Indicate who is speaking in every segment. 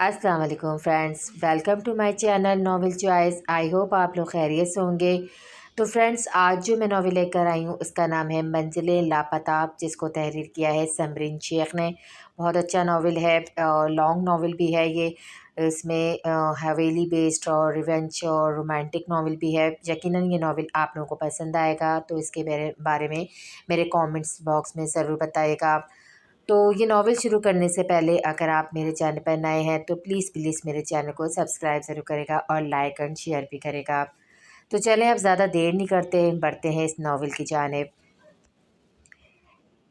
Speaker 1: अस्सलाम वालेकुम friends, welcome to my channel novel choice. I hope आप लोग खैरियत से होंगे। तो फ्रेंड्स, आज जो मैं नॉवेल लेकर आई हूँ उसका नाम है मंजिलें लापता, जिसको तहरीर किया है समरीन शेख ने। बहुत अच्छा नॉवेल है, लॉन्ग नॉवेल भी है ये। इसमें हवेली बेस्ड और रिवेंज और रोमांटिक नॉवेल भी है। यकीनन ये नॉवेल आप लोगों को पसंद आएगा, तो इसके बारे में मेरे कमेंट्स बॉक्स में ज़रूर बताइएगा। तो ये नॉवेल शुरू करने से पहले अगर आप मेरे चैनल पर नए हैं तो प्लीज़ मेरे चैनल को सब्सक्राइब ज़रूर करेगा और लाइक एंड शेयर भी करेगा। तो चलें, अब ज़्यादा देर नहीं करते, बढ़ते हैं इस नॉवेल की जानिब।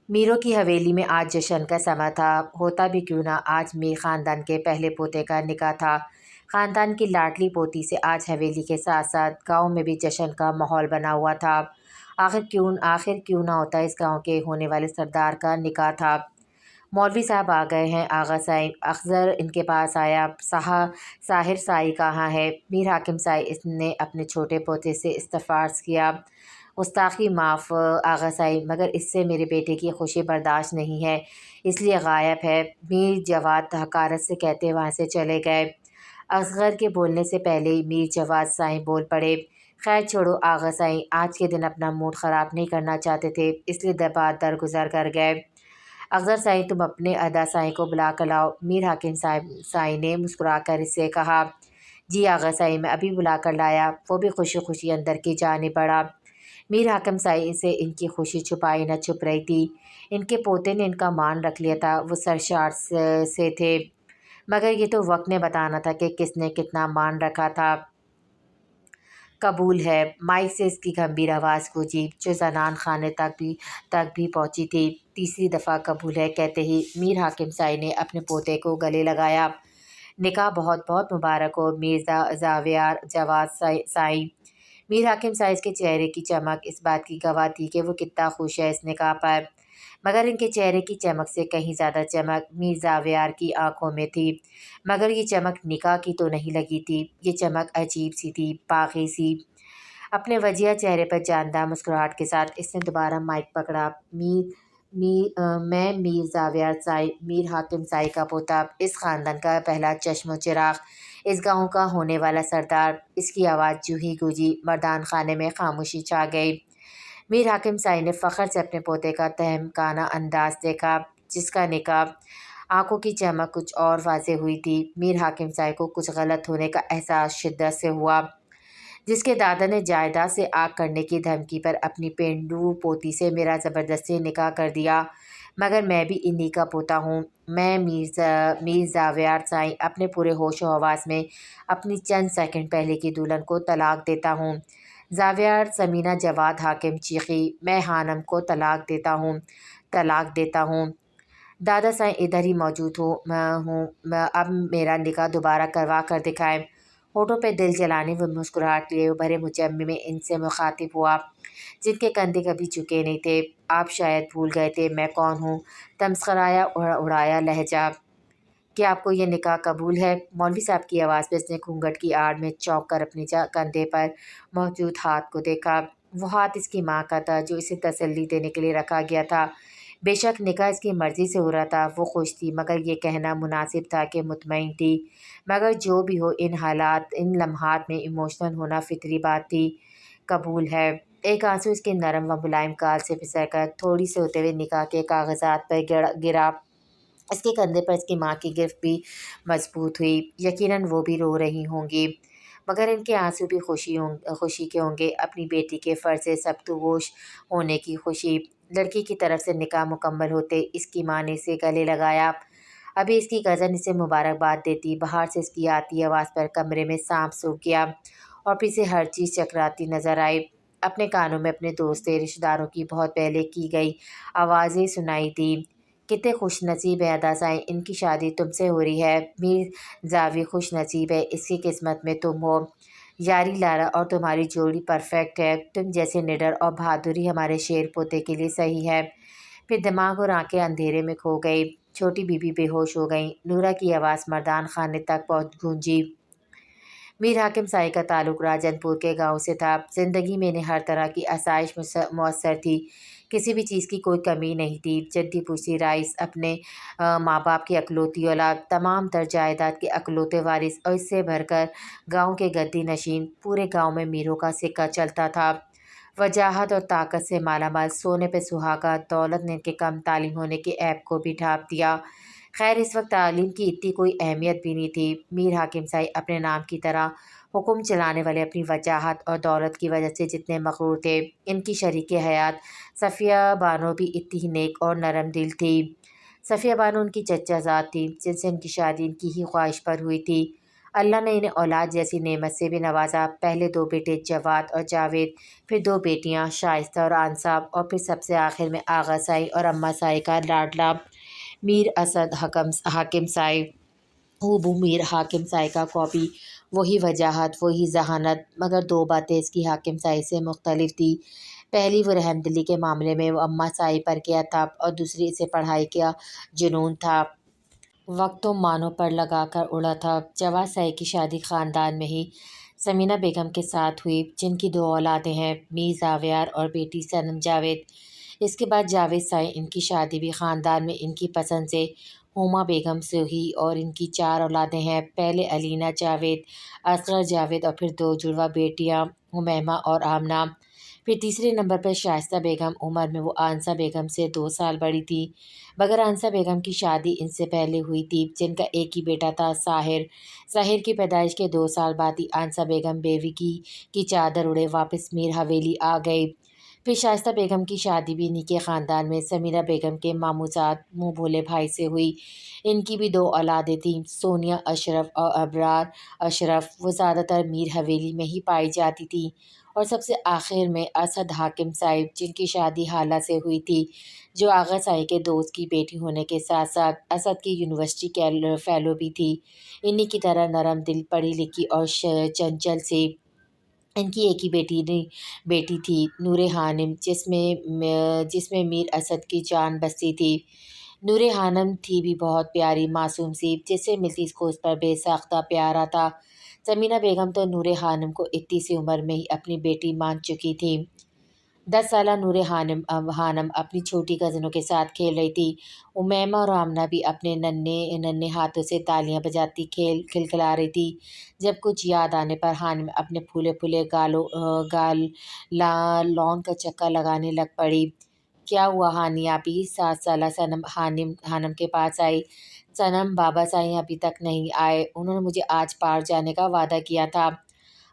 Speaker 1: मीरों की हवेली में आज जश्न का समा था। होता भी क्यों ना, आज मीर ख़ानदान के पहले पोते का निकाह था। ख़ानदान की लाडली पोती से आज हवेली के साथ साथ गांव में भी जश्न का माहौल बना हुआ था। आखिर क्यों ना होता, इस गांव के होने वाले सरदार का निकाह था। मौलवी साहब आ गए हैं। आगा साईं अख्ज़र इनके पास आया। साहिर साई कहाँ है? मीर हाकिम साई इसने अपने छोटे पोते से इस्तफ़ार्ज़ किया। गुस्ताखी माफ़ आगा साईं, मगर इससे मेरे बेटे की खुशी बर्दाश्त नहीं है, इसलिए गायब है। मीर जवाद हकारत से कहते वहाँ से चले गए। असगर के बोलने से पहले ही मीर जवाद साईं बोल पड़े। खैर छोड़ो आगा साईं, आज के दिन अपना मूड ख़राब नहीं करना चाहते थे, इसलिए दरगुजर कर गए। अफजल साईं, तुम अपने अदा साईं को बुला कर लाओ। मीर हाकिम साईं ने मुस्कुराकर इससे कहा। जी आगा साईं, मैं अभी बुला कर लाया। वो भी खुशी खुशी अंदर की जाने पड़ा। मीर हाकिम साईं से इनकी खुशी छुपाई न छुप रही थी। इनके पोते ने इनका मान रख लिया था। वो सरशार से थे, मगर ये तो वक्त ने बताना था कि किसने कितना मान रखा था। कबूल है, माइक से इसकी गंभीर आवाज़ गूंजी, जो जनान खाने तक भी पहुंची थी। तीसरी दफ़ा कबूल है कहते ही मीर हाकिम साई ने अपने पोते को गले लगाया। निकाह बहुत बहुत मुबारक हो मीर जावियार जवाद साई। मीर हाकिम साइज के चेहरे की चमक इस बात की गवाह थी कि वो कितना खुश है इस निकाह पर, मगर इनके चेहरे की चमक से कहीं ज़्यादा चमक मीर जावियार की आंखों में थी। मगर ये चमक निकाह की तो नहीं लगी थी, ये चमक अजीब सी थी, पागी सी। अपने वजिया चेहरे पर जानदार मुस्कुराहट के साथ इसने दोबारा माइक पकड़ा। मैं मीर जावियार साई, मीर हाकिम साई का पोता, इस ख़ानदान का पहला चश्मो चिराग, इस गांव का होने वाला सरदार। इसकी आवाज़ जूँ ही गूंजी, मर्दान खाने में खामोशी छा गई। मीर हाकिम साई ने फ़ख्र से अपने पोते का तहमकाना अंदाज देखा, जिसका निकाह आंखों की चमक कुछ और वाज़ेह हुई थी। मीर हाकिम साई को कुछ गलत होने का एहसास शिद्दत से हुआ। जिसके दादा ने जायदाद से आग करने की धमकी पर अपनी पेंडू पोती से मेरा ज़बरदस्ती निकाह कर दिया, मगर मैं भी इन्हीं का पोता हूँ। मैं मीर जावियार साईं अपने पूरे होश व हवास में अपनी चंद सेकंड पहले की दुल्हन को तलाक देता हूँ। जावियार समीना जवाद हाकिम चीखी, मैं हानम को तलाक देता हूँ। दादा साईं इधर ही मौजूद अब मेरा निकाह दोबारा करवा कर दिखाएं। होठों पे दिल जलाने व मुस्कुराहट लिए भरे मुजम्मे में इनसे मुखातिब हुआ, जिनके कंधे कभी झुके नहीं थे। आप शायद भूल गए थे मैं कौन हूँ। तमस्कराया उड़ाया लहजा। क्या आपको ये निकाह कबूल है? मौलवी साहब की आवाज़ पे इसने घूंघट की आड़ में चौंक कर अपने कंधे पर मौजूद हाथ को देखा। वो हाथ इसकी माँ का था, जो इसे तसल्ली देने के लिए रखा गया था। बेशक निकाह इसकी मर्ज़ी से हो रहा था, वो खुश थी, मगर ये कहना मुनासिब था कि मुतमईन थी। मगर जो भी हो, इन लम्हात में इमोशनल होना फितरी बात थी। कबूल है। एक आंसू इसके नरम व मुलायम गाल से फिसल कर थोड़ी से होते हुए निकाह के कागजात पर गिरा। इसके कंधे पर इसकी माँ की गिरफ्त भी मजबूत हुई। यकीनन वो भी रो रही होंगी, मगर इनके आंसू भी खुशी के होंगे। अपनी बेटी के फ़र्ज से सबतुगोश होने की खुशी। लड़की की तरफ से निकाह मुकम्मल होते इसकी माँ ने इसे गले लगाया। अभी इसकी कज़न इसे मुबारकबाद देती, बाहर से इसकी आती आवाज़ पर कमरे में सांप सूख गया और फिर से हर चीज़ चकराती नज़र आई। अपने कानों में अपने दोस्त रिश्तेदारों की बहुत पहले की गई आवाज़ें सुनाई दी। कितने खुश नसीब है अदा साईं, इनकी शादी तुमसे हो रही है। मीर जावी खुश नसीब है, इसकी किस्मत में तुम हो। यारी लारा और तुम्हारी जोड़ी परफेक्ट है। तुम जैसे निडर और बहादुरी हमारे शेर पोते के लिए सही है। फिर दिमाग और आंखें अंधेरे में खो गई। छोटी बीबी बेहोश हो गई। नूरा की आवाज़ मर्दान खाने तक पहुँच गूंजी। मीर हाकिम साई का ताल्लुक़ राजनपुर के गांव से था। ज़िंदगी में इन्हें हर तरह की आसाइश मुयस्सर थी। किसी भी चीज़ की कोई कमी नहीं थी। जद्दी पूछती राइस अपने माँ बाप की अकलौती औलाद, तमाम तर जायदाद के अकलौते वारिस और इससे भरकर गांव के गद्दी नशीन। पूरे गांव में मीरों का सिक्का चलता था। वजाहत और ताकत से मालामाल, सोने पे सुहागा, दौलत ने इनके कम तालीम होने के ऐब को भी ढाँप दिया। खैर इस वक्त तालीम की इतनी कोई अहमियत भी नहीं थी। मीर हाकिम साई अपने नाम की तरह हुक्म चलाने वाले अपनी वजाहत और दौलत की वजह से जितने मगरूर थे, इनकी शरीक हयात सफ़िया बानो भी इतनी ही नेक और नरम दिल थी। सफ़िया बानो उनकी चचाज़ाद थी, जिनसे इनकी शादी इनकी ही ख्वाहिश पर हुई थी। अल्लाह ने इन्हें औलाद जैसी नेमत से भी नवाजा। पहले 2 बेटे जवाद और जावेद, फिर 2 बेटियां शाइस्ता और आनसाब, और फिर सबसे आखिर में आगा साई और अम्मा साई का लाडला मीर असद हाकिम साई। हूबहू मीर हाकिम साई का कॉपी, वही वजाहत, वही जहानत, मगर 2 बातें इसकी हाकिम साई से मुख्तलिफ थी। पहली, वो रहमदिली के मामले में वो अम्मा साई पर किया था, और दूसरी, इसे पढ़ाई का जुनून था। वक्त तो मानों पर लगा कर उड़ा था। जवाद साई की शादी ख़ानदान में ही समीना बेगम के साथ हुई, जिनकी 2 औलादें हैं, मीर जावियार और बेटी सनम जावेद। इसके बाद जावेद साई, इनकी शादी भी ख़ानदान में इनकी पसंद से हुमा बेगम से हुई, और इनकी 4 औलादें हैं। पहले अलीना जावेद, असगर जावेद, और फिर 2 जुड़वा बेटियां हुमैमा और आमना। फिर तीसरे नंबर पर शाइस्ता बेगम। उम्र में वो आंसा बेगम से 2 साल बड़ी थी, मगर आंसा बेगम की शादी इनसे पहले हुई थी, जिनका एक ही बेटा था, साहिर। साहिर की पैदाइश के 2 साल बाद ही आंसा बेगम बेवी की चादर उड़े वापस मीर हवेली आ गई। फिर शाइस्ता बेगम की शादी भी इन्हीं के ख़ानदान में समीरा बेगम के मामूजात मुँह भोले भाई से हुई। इनकी भी 2 औलादें थीं, सोनिया अशरफ और अबरार अशरफ। वो ज़्यादातर मीर हवेली में ही पाई जाती थी। और सबसे आखिर में असद हाकिम साहिब, जिनकी शादी हाला से हुई थी, जो आगा साई के दोस्त की बेटी होने के साथ साथ असद की यूनिवर्सिटी के फ़ेलो भी थी। इन्हीं की तरह नरम दिल, पढ़ी लिखी और चंचल से। इनकी एक ही बेटी थी, नूरे हानिम, जिसमें मीर असद की जान बसती थी। नूरे हानम थी भी बहुत प्यारी मासूम सी, जिससे मिलती इसको उस पर बेसाख्ता प्यार आता। समीना बेगम तो नूरे हानम को इतनी सी उम्र में ही अपनी बेटी मान चुकी थी। 10 साला नूरे हानम अपनी छोटी कज़नों के साथ खेल रही थी। उमैमा और आमना भी अपने नन्हे नन्हे हाथों से तालियां बजाती खिलखिला रही थी। जब कुछ याद आने पर हानम अपने फूले फूले गाल ला लॉन का चक्कर लगाने लग पड़ी। क्या हुआ हानी आपी? 7 साला सनम हानम के पास आई। सनम, बाबा साईं अभी तक नहीं आए, उन्होंने मुझे आज पार जाने का वादा किया था।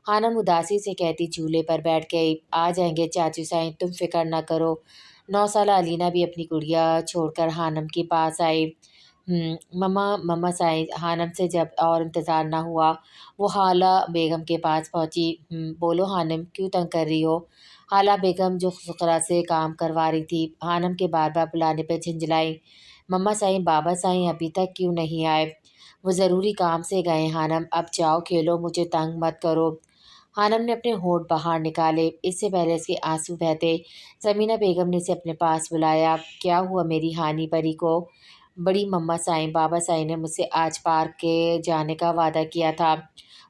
Speaker 1: हानम उदासी से कहती झूले पर बैठ गई। आ जाएंगे चाचू साईं, तुम फिक्र न करो। 9 साला अलीना भी अपनी गुड़िया छोड़कर हानम के पास आई। मम्मा साईं, हानम से जब और इंतज़ार न हुआ, वो हाला बेगम के पास पहुंची। बोलो हानम, क्यों तंग कर रही हो? हाला बेगम, जो फ़ुकरा से काम करवा रही थी, हानम के बार बार बुलाने पर झिंझलाई। मम्मा साईं, बाबा साईं अभी तक क्यों नहीं आए? वो ज़रूरी काम से गए हानम, अब जाओ खेलो, मुझे तंग मत करो। हानम ने अपने होंठ बाहर निकाले, इससे पहले इसके आंसू बहते। समीना बेगम ने इसे अपने पास बुलाया। क्या हुआ मेरी हानी परी को? बड़ी मम्मा साईं, बाबा साईं ने मुझसे आज पार्क के जाने का वादा किया था,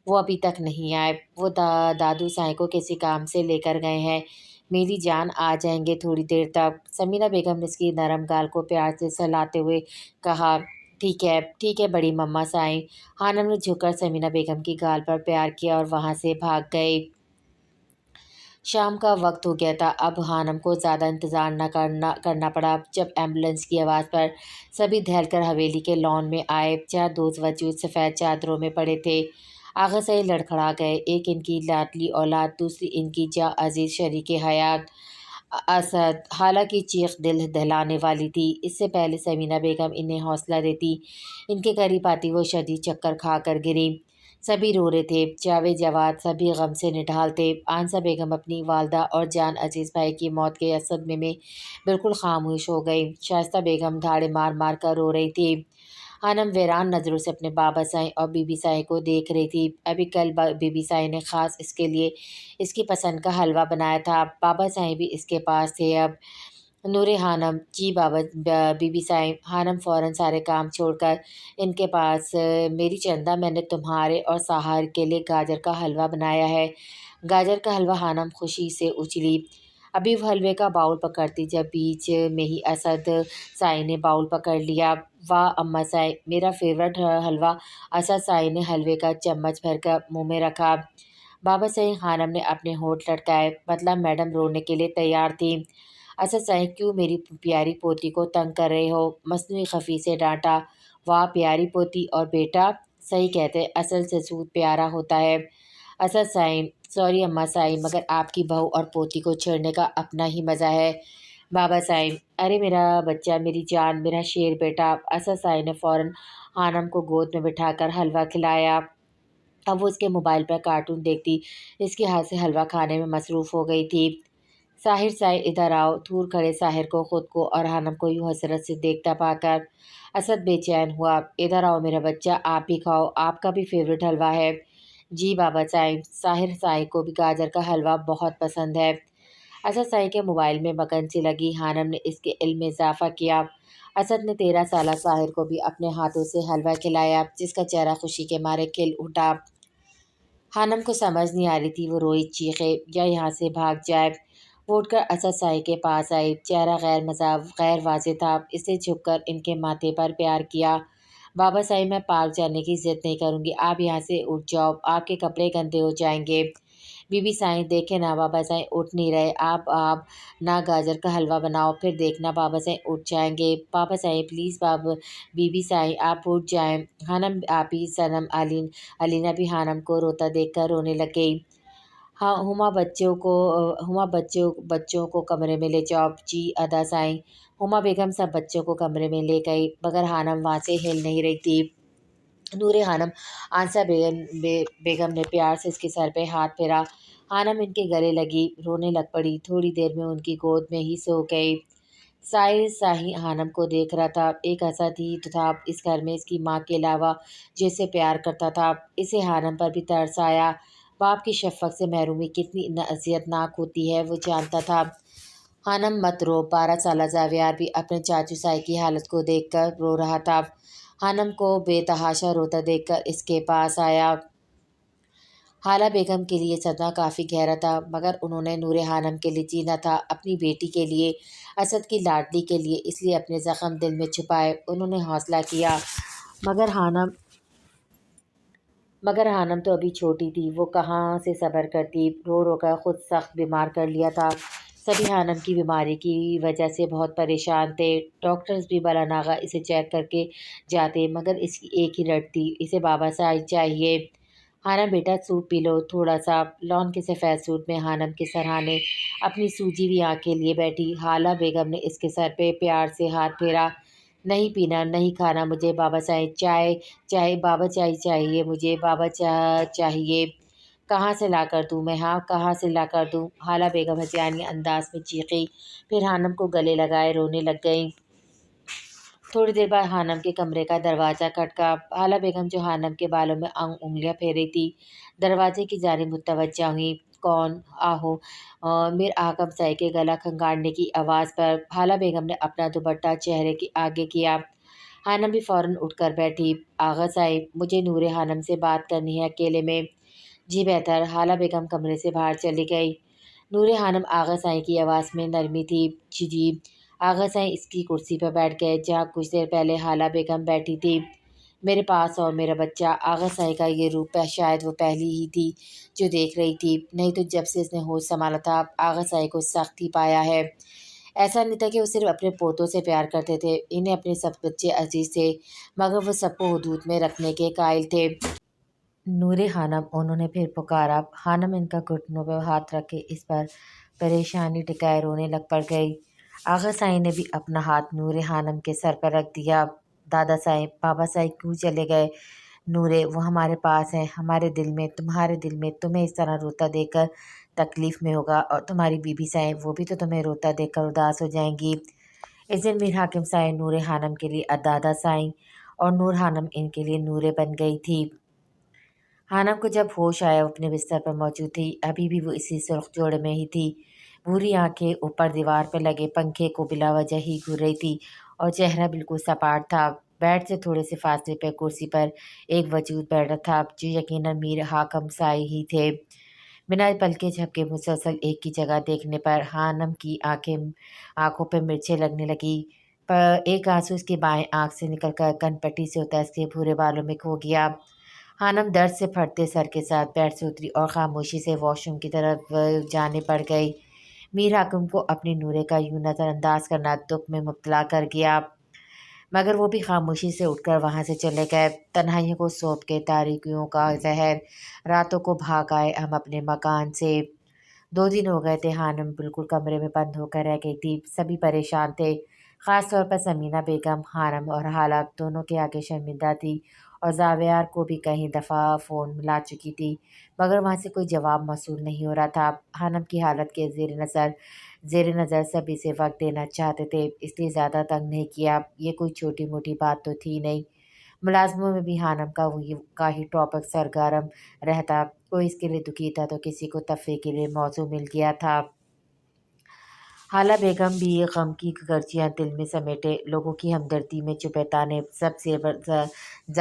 Speaker 1: वो अभी तक नहीं आए। वो दादू साईं को किसी काम से लेकर गए हैं। मेरी जान, आ जाएंगे थोड़ी देर तक। समीना बेगम ने इसकी नरम गाल को प्यार से सहलाते हुए कहा। ठीक है बड़ी मम्मा साईं। हानम ने झुककर समीना बेगम की गाल पर प्यार किया और वहाँ से भाग गई। शाम का वक्त हो गया था। अब हानम को ज़्यादा इंतज़ार न करना पड़ा। जब एम्बुलेंस की आवाज़ पर सभी दहलकर हवेली के लॉन में आए, जहाँ 2 वजूद सफ़ेद चादरों में पड़े थे। आगा से लड़खड़ा गए। एक इनकी लाडली औलाद, दूसरी इनकी जा अजीज़ शरीके हयात असद। हालांकि चीख दिल दहलाने वाली थी। इससे पहले समीना बेगम इन्हें हौसला देती, इनके करीब आती, वो शदीद चक्कर खा कर गिरी। सभी रो रहे थे। जावेद जवाद सभी गम से निढाल थे। आंसा बेगम अपनी वालदा और जान अजीज़ भाई की मौत के सदमे में बिल्कुल खामोश हो गई। शाइस्ता बेगम धाड़े मार मार कर रो रही थी। हानम वीरान नज़रों से अपने बाबा साईं और बीबी साईं को देख रही थी। अभी कल बीबी साईं ने ख़ास इसके लिए इसकी पसंद का हलवा बनाया था। बाबा साईं भी इसके पास थे अब। नूरे हानम, जी बीबी साईं। हानम फ़ौरन सारे काम छोड़कर इनके पास। मेरी चंदा, मैंने तुम्हारे और साहर के लिए गाजर का हलवा बनाया है। गाजर का हलवा? हानम खुशी से उछली। ابھی وہ حلوے کا باؤل پکڑتی جب بیچ میں ہی اسد سائی نے باؤل پکڑ لیا۔ واہ اماں سائی، میرا فیورٹ حلوہ۔ اسد سائی نے حلوے کا چمچ بھر کر منہ میں رکھا۔ بابا سائی خانم نے اپنے ہونٹ لٹکائے، مطلب میڈم رونے کے لیے تیار تھیں۔ اسد سائی، کیوں میری پیاری پوتی کو تنگ کر رہے ہو؟ مصنوعی خفی سے ڈانٹا۔ واہ پیاری پوتی اور بیٹا، صحیح کہتے، اصل سے سود پیارا ہوتا ہے۔ اسد سائی، سوری اماں سائی، مگر آپ کی بہو اور پوتی کو چھیڑنے کا اپنا ہی مزہ ہے۔ بابا سائی، ارے میرا بچہ، میری جان، میرا شیر بیٹا۔ اسد سائی نے فوراً خانم کو گود میں بٹھا کر حلوہ کھلایا۔ اب وہ اس کے موبائل پر کارٹون دیکھتی، اس کے ہاتھ سے حلوہ کھانے میں مصروف ہو گئی تھی۔ ساحر سائی ادھر آؤ۔ دور کھڑے ساحر کو خود کو اور خانم کو یوں حسرت سے دیکھتا پا کر اسد بے چین ہوا۔ ادھر آؤ میرا بچہ، آپ بھی کھاؤ، آپ کا بھی فیورٹ حلوہ ہے۔ جی بابا سائی۔ ساحر سائی کو بھی گاجر کا حلوہ بہت پسند ہے۔ اسد سائی کے موبائل میں مگن سی لگی خانم نے اس کے علم میں اضافہ کیا۔ اسد نے 13 سالہ ساحر کو بھی اپنے ہاتھوں سے حلوہ کھلایا، جس کا چہرہ خوشی کے مارے کھل اٹھا۔ خانم کو سمجھ نہیں آ رہی تھی وہ روئی چیخے یا یہاں سے بھاگ جائے۔ وہ اٹھ کر اسد سائی کے پاس آئی، چہرہ غیر واضح تھا، اسے جھک کر ان کے ماتھے پر پیار کیا۔ بابا سائی، میں پارک جانے کی ضد نہیں کروں گی، آپ یہاں سے اٹھ جاؤ، آپ کے کپڑے گندے ہو جائیں گے۔ بی بی سائی، دیکھیں نا بابا سائی اٹھ نہیں رہے، آپ نہ گاجر کا حلوہ بناؤ، پھر دیکھنا بابا سائی اٹھ جائیں گے۔ بابا سائی پلیز، بی بی سائی آپ اٹھ جائیں۔ خانم آپی صنم علینا بھی خانم کو روتا دیکھ کر رونے لگ گئی۔ ہاں ہما بچوں کو کمرے میں لے جاؤ۔ جی ادا سائی۔ ہما بیگم سب بچوں کو کمرے میں لے گئی، مگر خانم وہاں سے ہل نہیں رہی تھی۔ نور خانم، آنسا بیگم نے پیار سے اس کے سر پہ ہاتھ پھیرا۔ خانم ان کے گلے لگی، رونے لگ پڑی، تھوڑی دیر میں ان کی گود میں ہی سو گئی۔ ساحر سائی خانم کو دیکھ رہا تھا، ایک اسد ہی تو تھا اس گھر میں اس کی ماں کے علاوہ جو اسے پیار کرتا تھا۔ اسے خانم پر بھی ترس آیا۔ باپ کی شفقت سے محرومی کتنی اذیت ناک ہوتی ہے وہ جانتا تھا۔ خانم مت رو۔ 12 سالہ زاویار بھی اپنے چاچو سائی کی حالت کو دیکھ کر رو رہا تھا۔ خانم کو بے تحاشا روتا دیکھ کر اس کے پاس آیا۔ خالہ بیگم کے لیے صدمہ کافی گہرا تھا، مگر انہوں نے نور خانم کے لیے جینا تھا، اپنی بیٹی کے لیے، اسد کی لاڈلی کے لیے، اس لیے اپنے زخم دل میں چھپائے۔ انہوں نے حوصلہ کیا، مگر خانم تو ابھی چھوٹی تھی، وہ کہاں سے صبر کرتی، رو رو کر خود سخت بیمار کر لیا تھا۔ سبھی خانم کی بیماری کی وجہ سے بہت پریشان تھے، ڈاکٹرز بھی بلا ناغہ اسے چیک کر کے جاتے، مگر اس کی ایک ہی رٹ تھی، اسے بابا سائی چاہیے۔ خانم بیٹا سوپ پی لو تھوڑا سا۔ لون کے سفید سوٹ میں خانم کے سرہانے اپنی سوجی ہوئی آنکھیں لیے بیٹھی، خالہ بیگم نے اس کے سر پہ پیار سے ہاتھ پھیرا۔ نہیں پینا، نہیں کھانا مجھے بابا سائی، چائے بابا چائے چاہیے مجھے، بابا چاہیے۔ کہاں سے لا کر دوں میں، ہاں کہاں سے لا کر دوں؟ خالہ بیگم ہسیانی انداز میں چیخی، پھر خانم کو گلے لگائے رونے لگ گئیں۔ تھوڑی دیر بعد خانم کے کمرے کا دروازہ کھٹکا۔ خالہ بیگم جو خانم کے بالوں میں انگلیاں پھیر رہی تھی، دروازے کی جانب متوجہ ہوئیں۔ کون؟ آہو، میر حاکم سائی کے گلا کھنگالنے کی آواز پر خالہ بیگم نے اپنا دوپٹہ چہرے کے آگے کیا۔ خانم بھی فوراً اٹھ کر بیٹھی۔ آغا سائی، مجھے نور خانم سے بات کرنی ہے اکیلے میں۔ جی بہتر۔ خالہ بیگم کمرے سے باہر چلی گئی۔ نور خانم آغا سائی کی آواز میں نرمی تھی۔ جی۔ آغا سائی اس کی کرسی پر بیٹھ گئے جہاں کچھ دیر پہلے خالہ بیگم بیٹھی تھی۔ میرے پاس اور میرا بچہ۔ آغا سائی کا یہ روپ شاید وہ پہلی ہی تھی جو دیکھ رہی تھی، نہیں تو جب سے اس نے ہوش سنبھالا تھا آغا سائی کو سخت ہی پایا ہے۔ ایسا نہیں تھا کہ وہ صرف اپنے پوتوں سے پیار کرتے تھے، انہیں اپنے سب بچے عزیز تھے، مگر وہ سب کو حدود میں رکھنے کے قائل تھے۔ نور خانم، انہوں نے پھر پکارا۔ خانم ان کا گھٹنوں پہ ہاتھ رکھ کے اس پر پریشانی ٹکائے رونے لگ پڑ گئی۔ آغا سائی نے بھی اپنا ہاتھ نور خانم کے سر پر رکھ دیا۔ دادا سائی، بابا سائی کیوں چلے گئے؟ نورے، وہ ہمارے پاس ہیں، ہمارے دل میں، تمہارے دل میں، تمہیں اس طرح روتا دیکھ کر تکلیف میں ہوگا، اور تمہاری بی بی سائی وہ بھی تو تمہیں روتا دیکھ کر اداس ہو جائیں گی۔ اس دن میر حاکم سائی نور خانم کے لیے دادا سائی اور نور خانم ان کے لیے نورے بن گئی تھی۔ خانم کو جب ہوش آیا وہ اپنے بستر پر موجود تھی، ابھی بھی وہ اسی سرخ جوڑے میں ہی تھی، بھوری آنکھیں اوپر دیوار پر لگے پنکھے کو بلا وجہ ہی گھور رہی تھی، اور چہرہ بالکل سپاٹ تھا۔ بیڈ سے تھوڑے سے فاصلے پر کرسی پر ایک وجود بیٹھا تھا جو یقیناً میر حاکم سائی ہی تھے۔ बिना पलके झपके मुसलसल एक ही जगह देखने पर हानम की आंखों पे मिर्चें लगने लगी। पर एक आंसू उसकी बाएं आंख से निकलकर कनपट्टी से उतर के भूरे बालों में खो गया। हानम दर्द से फटते सर के साथ बेड से उतरी और खामोशी से वॉशरूम की तरफ जाने पड़ गई। मीर हाकिम को अपनी नूरे का यूं नज़रअंदाज करना दुख में मुब्तला कर गया, मगर वो भी खामोशी से उठकर वहाँ से चले गए। तन्हाइयों को सौंप के तारीकियों का जहर रातों को भाग आए हम अपने मकान से। 2 दिन हो गए थे, हानम बिल्कुल कमरे में बंद होकर रह गई थी। सभी परेशान थे, ख़ास तौर पर समीना बेगम। हानम और हाला दोनों के आगे शर्मिंदा थी और जावियार को भी कई दफ़ा फ़ोन मिला चुकी थी, मगर वहाँ से कोई जवाब मौसूल नहीं हो रहा था। हानम की हालत के ज़ेर नज़र सभी से वक्त देना चाहते थे, इसलिए ज़्यादा तंग नहीं किया। ये कोई छोटी मोटी बात तो थी नहीं। मुलाजमों में भी हानम का ही टॉपिक सरगर्म रहता। कोई इसके लिए दुखी था तो किसी को तफरीह के लिए मौजू मिल गया था। हाला बेगम भी ये गम की गर्जियाँ दिल में समेटे लोगों की हमदर्दी में चुपे ताने जब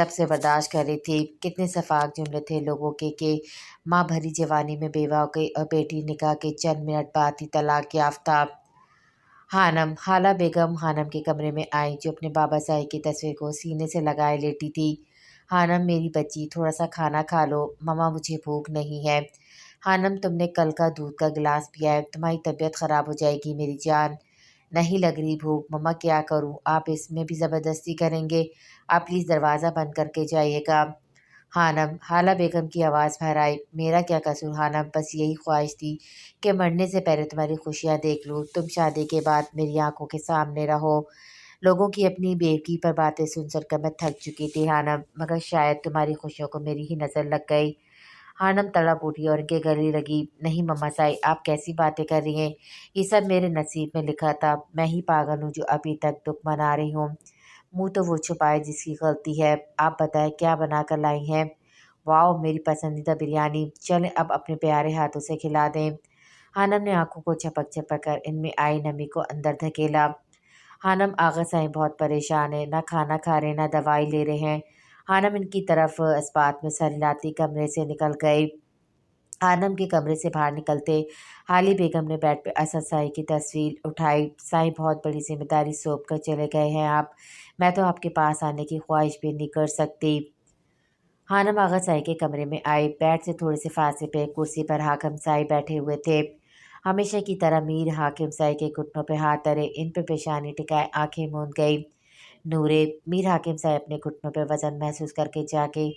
Speaker 1: से बर्दाश्त कर रही थी। कितने सफाक जुमले थे लोगों के कि माँ भरी जवानी में बेवा हो गई और बेटी निकाह के चंद मिनट बाद ही तलाक याफ्ता। हाला बेगम हानम के कमरे में आई, जो अपने बाबा साहिब की तस्वीर को सीने से लगाए लेटी थी। हानम मेरी बच्ची, थोड़ा सा खाना खा लो। मम्मा मुझे भूख नहीं है। हानम तुमने कल का दूध का गिलास पिया है, तुम्हारी तबीयत ख़राब हो जाएगी मेरी जान। नहीं लग रही भूख। मम्मा क्या करूं, आप इसमें भी ज़बरदस्ती करेंगे। आप प्लीज़ दरवाज़ा बंद करके जाइएगा। हाला बेगम की आवाज़ भर आई। मेरा क्या कसूर हानम, बस यही ख्वाहिश थी कि मरने से पहले तुम्हारी खुशियाँ देख लूँ। तुम शादी के बाद मेरी आंखों के सामने रहो। लोगों की अपनी बेवकी पर बातें सुन कर मैं थक चुकी थी हानम, मगर शायद तुम्हारी खुशियों को मेरी ही नज़र लग गई। हानम तड़प उठी और उनके गले लगी। नहीं मम्मा साई, आप कैसी बातें कर रही हैं? ये सब मेरे नसीब में लिखा था। मैं ही पागल हूँ जो अभी तक दुख मना रही हूँ। मुँह तो वो छुपाए जिसकी गलती है। आप बताएं क्या बना कर लाई हैं? वाओ, मेरी पसंदीदा बिरयानी। चलें अब अपने प्यारे हाथों से खिला दें। हानम ने आंखों को झपक झपक कर इनमें आई नमी को अंदर धकेला। हानम आगा साईं बहुत परेशान है, ना खाना खा रहे ना दवाई ले रहे हैं। हानम इनकी तरफ इस्पात में सर हिलाती कमरे से निकल गई। हानम के कमरे से बाहर निकलते हाली बेगम ने बेड पे असद साई की तस्वीर उठाई। साई, बहुत बड़ी जिम्मेदारी सौंप कर चले गए हैं आप। मैं तो आपके पास आने की ख्वाहिश भी नहीं कर सकती। हानम आगा साई के कमरे में आई। बेड से थोड़े से फासले पे कुर्सी पर हाकिम साई बैठे हुए थे। हमेशा की तरह मीर हाकिम साई के घुटनों पे हाथ धरे इन पे पेशानी टिकाए आंखें मूंद गई। नूरे। मीर हाकिम साहब अपने घुटनों पर वजन महसूस करके जाके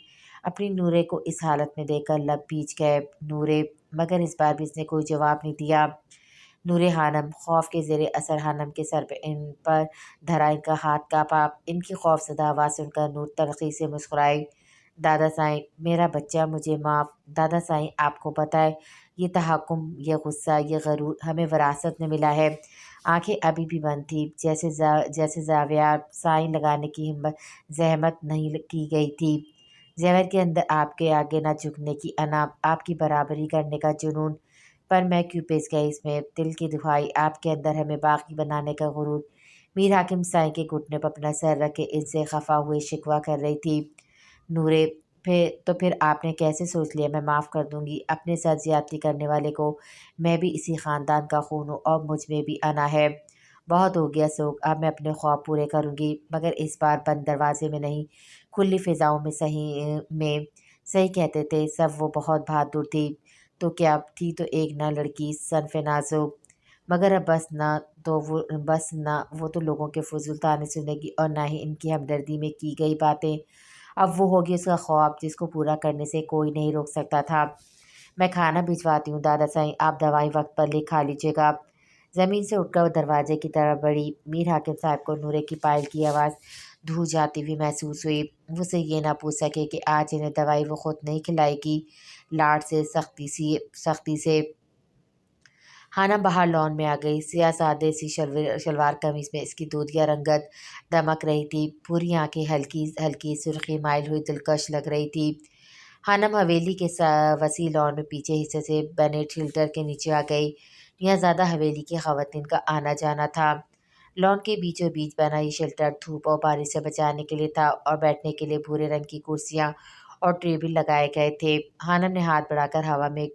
Speaker 1: अपनी नूरे को इस हालत में देखकर लब भींच गए। नूरे। मगर इस बार भी इसने कोई जवाब नहीं दिया। नूरे हानम खौफ के जेर असर हानम के सर पे इन पर धरा इनका हाथ कांपा। इनकी खौफजदा आवाज़ सुनकर नूर तलखी से मुस्कुराई। दादा साईं, मेरा बच्चा मुझे माफ़। दादा साईं, आपको पता है ये तहकुम, ये गुस्सा, ये गरूर हमें विरासत में मिला है। आंखें अभी भी बंद थी, जैसे जाविया साईं लगाने की हिम्मत जहमत नहीं की गई थी। ज़हर के अंदर आपके आगे ना झुकने की अना, आपकी बराबरी करने का जुनून। पर मैं क्यों पेश गई इसमें? दिल की दुहाई, आपके अंदर हमें बाकी बनाने का गुरूर। मीर हाकिम साईं के घुटने पर अपना सर रखे इनसे खफा हुए शिकवा कर रही थी। नूरे। फिर आपने कैसे सोच लिया मैं माफ़ कर दूंगी अपने साथ ज्यादती करने वाले को? मैं भी इसी ख़ानदान का खून हूँ और मुझ में भी अना है। बहुत हो गया सोग, अब मैं अपने ख्वाब पूरे करूंगी, मगर इस बार बंद दरवाजे में नहीं, खुली फिजाओं में। सही कहते थे सब, वो बहुत बहादुर थी। तो क्या थी, तो एक ना लड़की सनफ नाजुक। मगर अब बस ना वो तो लोगों के फजूल ताने सुनेगी और ना ही इनकी हमदर्दी में की गई बातें। अब वो होगी उसका ख्वाब जिसको पूरा करने से कोई नहीं रोक सकता था। मैं खाना भिजवाती हूँ दादा साईं, आप दवाई वक्त पर खा लीजिएगा। ज़मीन से उठकर वो दरवाजे की तरफ बढ़ी। मीर हाकिम साहब को नूरे की पायल की आवाज़ धू जाती हुई महसूस हुई। वो उसे ये ना पूछ सके कि आज इन्हें दवाई वो खुद नहीं खिलाएगी। लाड से सख्ती से हाना बाहर लॉन में आ गई। सिया सादे सी शलवार कमीज में इसकी दूधिया रंगत दमक रही थी। पूरी आंखें हल्की हल्की सुर्खी माइल हुई दिलकश लग रही थी। हानम हवेली के वसी लॉन में पीछे हिस्से से बने थिल्टर के नीचे आ गई। यहाँ ज़्यादा हवेली की खवातीन का आना जाना था। लॉन के बीचों बीच बना ये शेल्टर धूप और बारिश से बचाने के लिए था और बैठने के लिए भूरे रंग की कुर्सियाँ اور ٹرے بھی لگائے گئے تھے۔ خانم نے ہاتھ بڑھا کر ہوا میں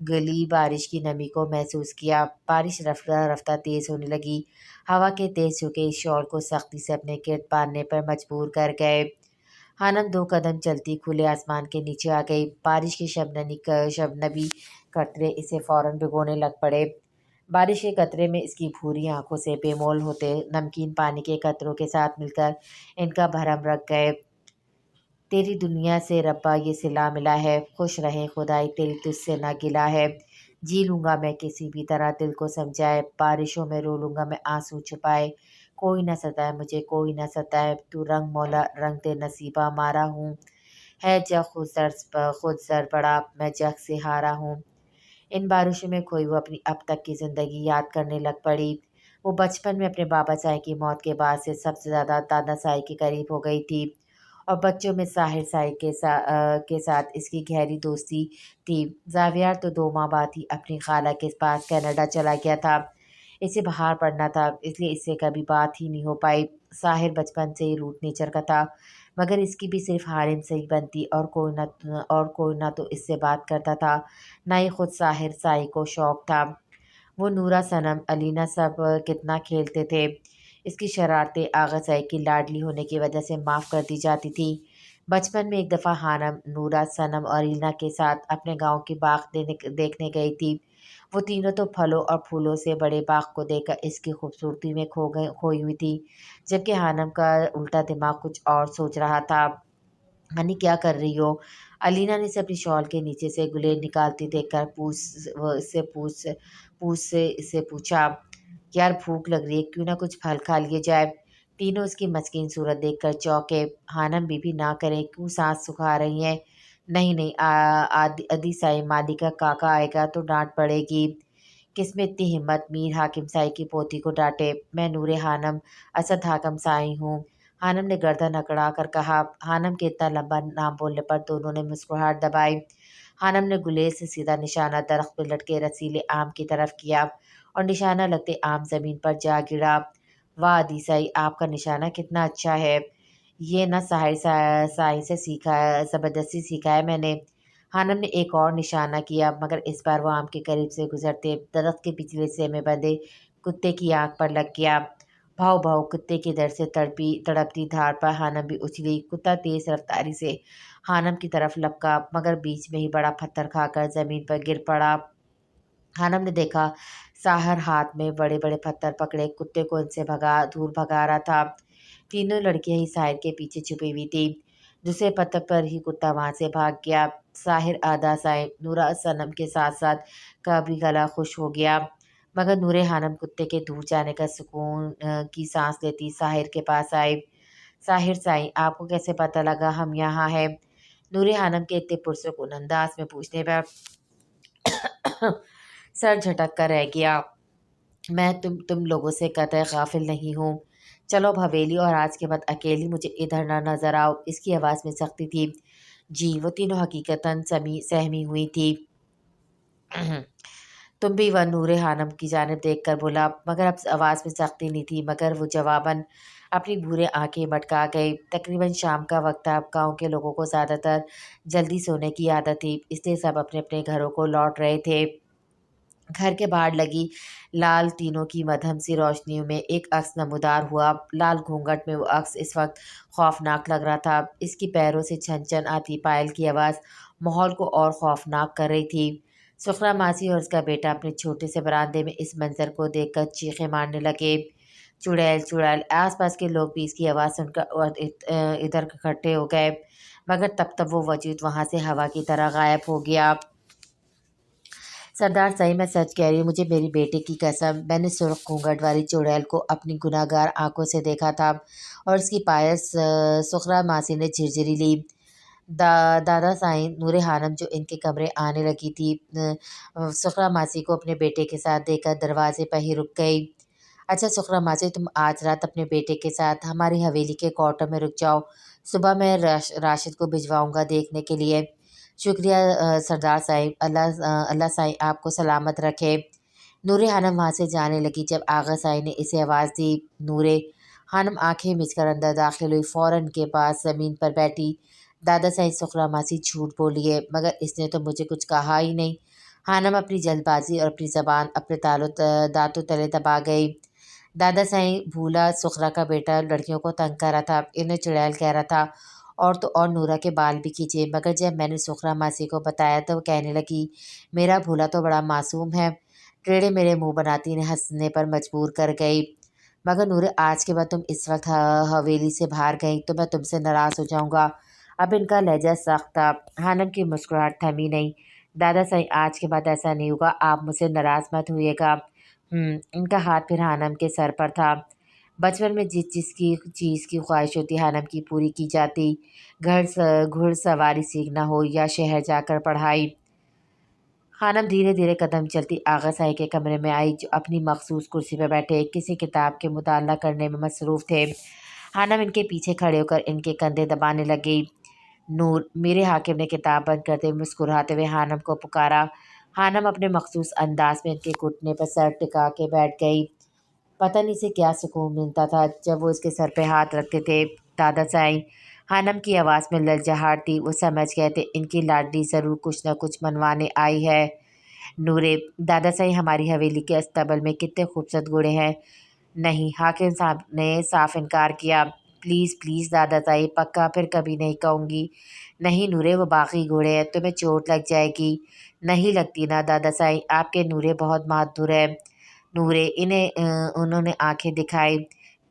Speaker 1: گلی بارش کی نمی کو محسوس کیا۔ بارش رفتہ رفتہ تیز ہونے لگی۔ ہوا کے تیز جھونکے اس شال کو سختی سے اپنے گرد باندھنے پر مجبور کر گئے۔ خانم 2 قدم چلتی کھلے آسمان کے نیچے آ گئی۔ بارش کے شبنمی قطرے اسے فوراً بھگونے لگ پڑے۔ بارش کے قطرے میں اس کی بھوری آنکھوں سے بے مول ہوتے نمکین پانی کے قطروں کے ساتھ مل کر ان کا بھرم رکھ گئے۔ تیری دنیا سے ربا یہ صلہ ملا ہے، خوش رہے خدائی تیری تجھ سے نہ گلہ ہے۔ جی لوں گا میں کسی بھی طرح دل کو سمجھائے، بارشوں میں رو لوں گا میں آنسو چھپائے۔ کوئی نہ ستائے مجھے کوئی نہ ستائے، تو رنگ مولا رنگ دے نصیبہ مارا ہوں۔ ہے جگ خود زر پڑا، میں جگ سے ہارا ہوں۔ ان بارشوں میں کھوئی وہ اپنی اب تک کی زندگی یاد کرنے لگ پڑی۔ وہ بچپن میں اپنے بابا سائی کی موت کے بعد سے سب سے زیادہ دادا سائی کے قریب ہو گئی تھی، اور بچوں میں ساحر سائی کے ساتھ اس کی گہری دوستی تھی۔ زاویار تو 2 ماہ بعد ہی اپنی خالہ کے پاس کینیڈا چلا گیا تھا۔ اسے باہر پڑھنا تھا، اس لیے اس سے کبھی بات ہی نہیں ہو پائی۔ ساحر بچپن سے ہی روٹ نیچر کا تھا، مگر اس کی بھی صرف حارم سے ہی بنتی، اور کوئی نہ تو اس سے بات کرتا تھا، نہ ہی خود ساحر سائی کو شوق تھا۔ وہ نورا، صنم، علینا سب کتنا کھیلتے تھے۔ اس کی شرارتیں آغا سائی کی لاڈلی ہونے کی وجہ سے معاف کر دی جاتی تھیں۔ بچپن میں ایک دفعہ خانم، نورا، صنم اور علینا کے ساتھ اپنے گاؤں کی باغ دیکھنے گئی تھی۔ وہ تینوں تو پھلوں اور پھولوں سے بڑے باغ کو دیکھ کر اس کی خوبصورتی میں کھوئی ہوئی تھی، جبکہ خانم کا الٹا دماغ کچھ اور سوچ رہا تھا۔ ہنی کیا کر رہی ہو؟ علینا نے اسے اپنی شال کے نیچے سے گلے نکالتی دیکھ کر پوچھ سے اسے پوچھا۔ یار بھوک لگ رہی ہے، کیوں نہ کچھ پھل کھا لیے جائے؟ تینوں اس کی مسکین صورت دیکھ کر چونکے۔ خانم بی نہ کریں، کیوں سانس سکھا رہی ہیں؟ نہیں ادی سائی مالی کا کاکا آئے گا تو ڈانٹ پڑے گی۔ کس میں اتنی ہمت میر حاکم سائی کی پوتی کو ڈانٹے؟ میں نور خانم اسد حاکم سائی ہوں، خانم نے گردن اکڑا کر کہا۔ خانم کے اتنا لمبا نام بولنے پر دونوں نے مسکراہٹ دبائی۔ خانم نے گلیل سے سیدھا نشانہ درخت پہ لٹکے رسیلے آم کی طرف کیا، اور نشانہ لگتے آم زمین پر جا گرا۔ واہ ادی سائی، آپ کا نشانہ کتنا اچھا ہے، یہ نہ ساحر سائی سے زبردستی سیکھا ہے میں نے۔ خانم نے ایک اور نشانہ کیا، مگر اس بار وہ آم کے قریب سے گزرتے درخت کے پچھلے حصے میں بندھے کتے کی آنکھ پر لگ گیا۔ بھاؤ بھاؤ، کتے کی درد سے تڑپتی دھار پر خانم بھی اچھلی۔ کتا تیز رفتاری سے خانم کی طرف لپکا، مگر بیچ میں ہی بڑا پتھر کھا کر زمین پر گر پڑا۔ خانم نے دیکھا ساحر ہاتھ میں بڑے بڑے پتھر پکڑے کتے کو ان سے دور بھگا رہا تھا۔ تینوں لڑکیاں ہی ساحر کے پیچھے چھپی ہوئی تھیں۔ دوسرے پتھر پر ہی کتا وہاں سے بھاگ گیا۔ ساحر، آدھا سائی، نورا، صنم کے ساتھ ساتھ کا بھی گلا خوش ہو گیا، مگر نور خانم کتے کے دور جانے کا سکون کی سانس لیتی ساحر کے پاس آئے۔ ساحر سائی، آپ کو کیسے پتہ لگا ہم یہاں ہیں؟ نور خانم کے اتنے پرسکون انداز میں پوچھنے پر سر جھٹک کر رہ گیا۔ میں تم لوگوں سے قطع غافل نہیں ہوں۔ چلو اب حویلی، اور آج کے بعد اکیلی مجھے ادھر نہ نظر آؤ۔ اس کی آواز میں سختی تھی۔ جی، وہ تینوں حقیقتاً سہمی ہوئی تھی۔ تم بھی، وہ نور خانم کی جانب دیکھ کر بولا، مگر اب آواز میں سختی نہیں تھی، مگر وہ جواباً اپنی بھورے آنکھیں مٹکا گئی۔ تقریباً شام کا وقت تھا۔ گاؤں کے لوگوں کو زیادہ تر جلدی سونے کی عادت تھی، اس لیے سب اپنے اپنے گھروں کو لوٹ رہے تھے۔ گھر کے باہر لگی لال تینوں کی مدھم سی روشنیوں میں ایک عکس نمودار ہوا۔ لال گھونگھٹ میں وہ عکس اس وقت خوفناک لگ رہا تھا۔ اس کی پیروں سے چھن چھن آتی پائل کی آواز ماحول کو اور خوفناک کر رہی تھی۔ سخرا ماسی اور اس کا بیٹا اپنے چھوٹے سے برآمدے میں اس منظر کو دیکھ کر چیخیں مارنے لگے۔ چڑیل چڑیل، آس پاس کے لوگ بھی اس کی آواز سن کر ادھر اکٹھے ہو گئے، مگر تب وہ وجود وہاں سے ہوا کی طرح غائب ہو گیا۔ سردار سائی، میں سچ کہہ رہی ہوں، مجھے میری بیٹے کی قسم، میں نے سرخ گھونگھٹ والی چڑیل کو اپنی گناہ گار آنکھوں سے دیکھا تھا، اور اس کی پایس سخرا ماسی نے جھرجھری لی۔ دادا سائی، نور خانم جو ان کے کمرے آنے لگی تھی، سخرا ماسی کو اپنے بیٹے کے ساتھ دیکھ کر دروازے پر ہی رک گئی۔ اچھا سخرا ماسی، تم آج رات اپنے بیٹے کے ساتھ ہماری حویلی کے کوارٹر میں رک جاؤ، صبح میں راشد کو بھجواؤں گا دیکھنے کے لیے۔ شکریہ سردار صاحب، اللہ سائی آپ کو سلامت رکھے۔ نور خانم وہاں سے جانے لگی جب آغا سائی نے اسے آواز دی۔ نور خانم آنکھیں مچ کر اندر داخل ہوئی، فوراً کے پاس زمین پر بیٹھی۔ दादा साईं सुखरा मासी झूठ बोली है, मगर इसने तो मुझे कुछ कहा ही नहीं। हानम अपनी जल्दबाजी और अपनी जबान अपने दांतों तले दबा गई। दादा साईं भूला सुखरा का बेटा लड़कियों को तंग कर रहा था, इन्हें चुड़ैल कह रहा था, और तो और नूरा के बाल भी खींचे। मगर जब मैंने सुखरा मासी को बताया तो वो कहने लगी, मेरा भूला तो बड़ा मासूम है। टेढ़े मेरे मुंह बनाती ने हंसने पर मजबूर कर गई। मगर नूरे, आज के बाद तुम इस वक्त हवेली से बाहर गई तो मैं तुमसे नाराज़ हो जाऊंगा। अब इनका लहजा सख्त था। हानम की मुस्कुराहट थमी नहीं। दादा साईं, आज के बाद ऐसा नहीं होगा, आप मुझसे नाराज़ मत होइएगा। इनका हाथ फिर हानम के सर पर था। बचपन में जिस जिस की चीज़ की ख्वाहिश होती हानम की पूरी की जाती। घुड़सवारी सीखना हो या शहर जाकर पढ़ाई। खानम धीरे धीरे कदम चलती आगा साई के कमरे में आई, जो अपनी मखसूस कुर्सी पर बैठे किसी किताब के मुताला करने में मसरूफ़ थे। हानम इनके पीछे खड़े होकर इनके कंधे दबाने लगी। नूर, मेरे हाकिम ने किताब बंद करते हुए मुस्कुराते हुए हानम को पुकारा। हानम अपने मखसूस अंदाज में इनके घुटने पर सर टिका के बैठ गई। पता नहीं इसे क्या सुकून मिलता था जब वो इसके सर पे हाथ रखते थे। दादा साईं, हानम की आवाज़ में ललचाहट थी। वो समझ गए थे इनकी लाडली ज़रूर कुछ न कुछ मनवाने आई है। नूरे, दादा साईं, हमारी हवेली के अस्तबल में कितने खूबसूरत घोड़े हैं। नहीं, हाकिम साहब ने साफ इनकार किया। प्लीज़ प्लीज़ दादा ताई, पक्का फिर कभी नहीं कहूँगी। नहीं नूरे, वो बाकी घोड़े हैं, तुम्हें चोट लग जाएगी। नहीं लगती ना दादा साईं, आपके नूरे बहुत बहादुर है। नूरे, उन्होंने आंखें दिखाई।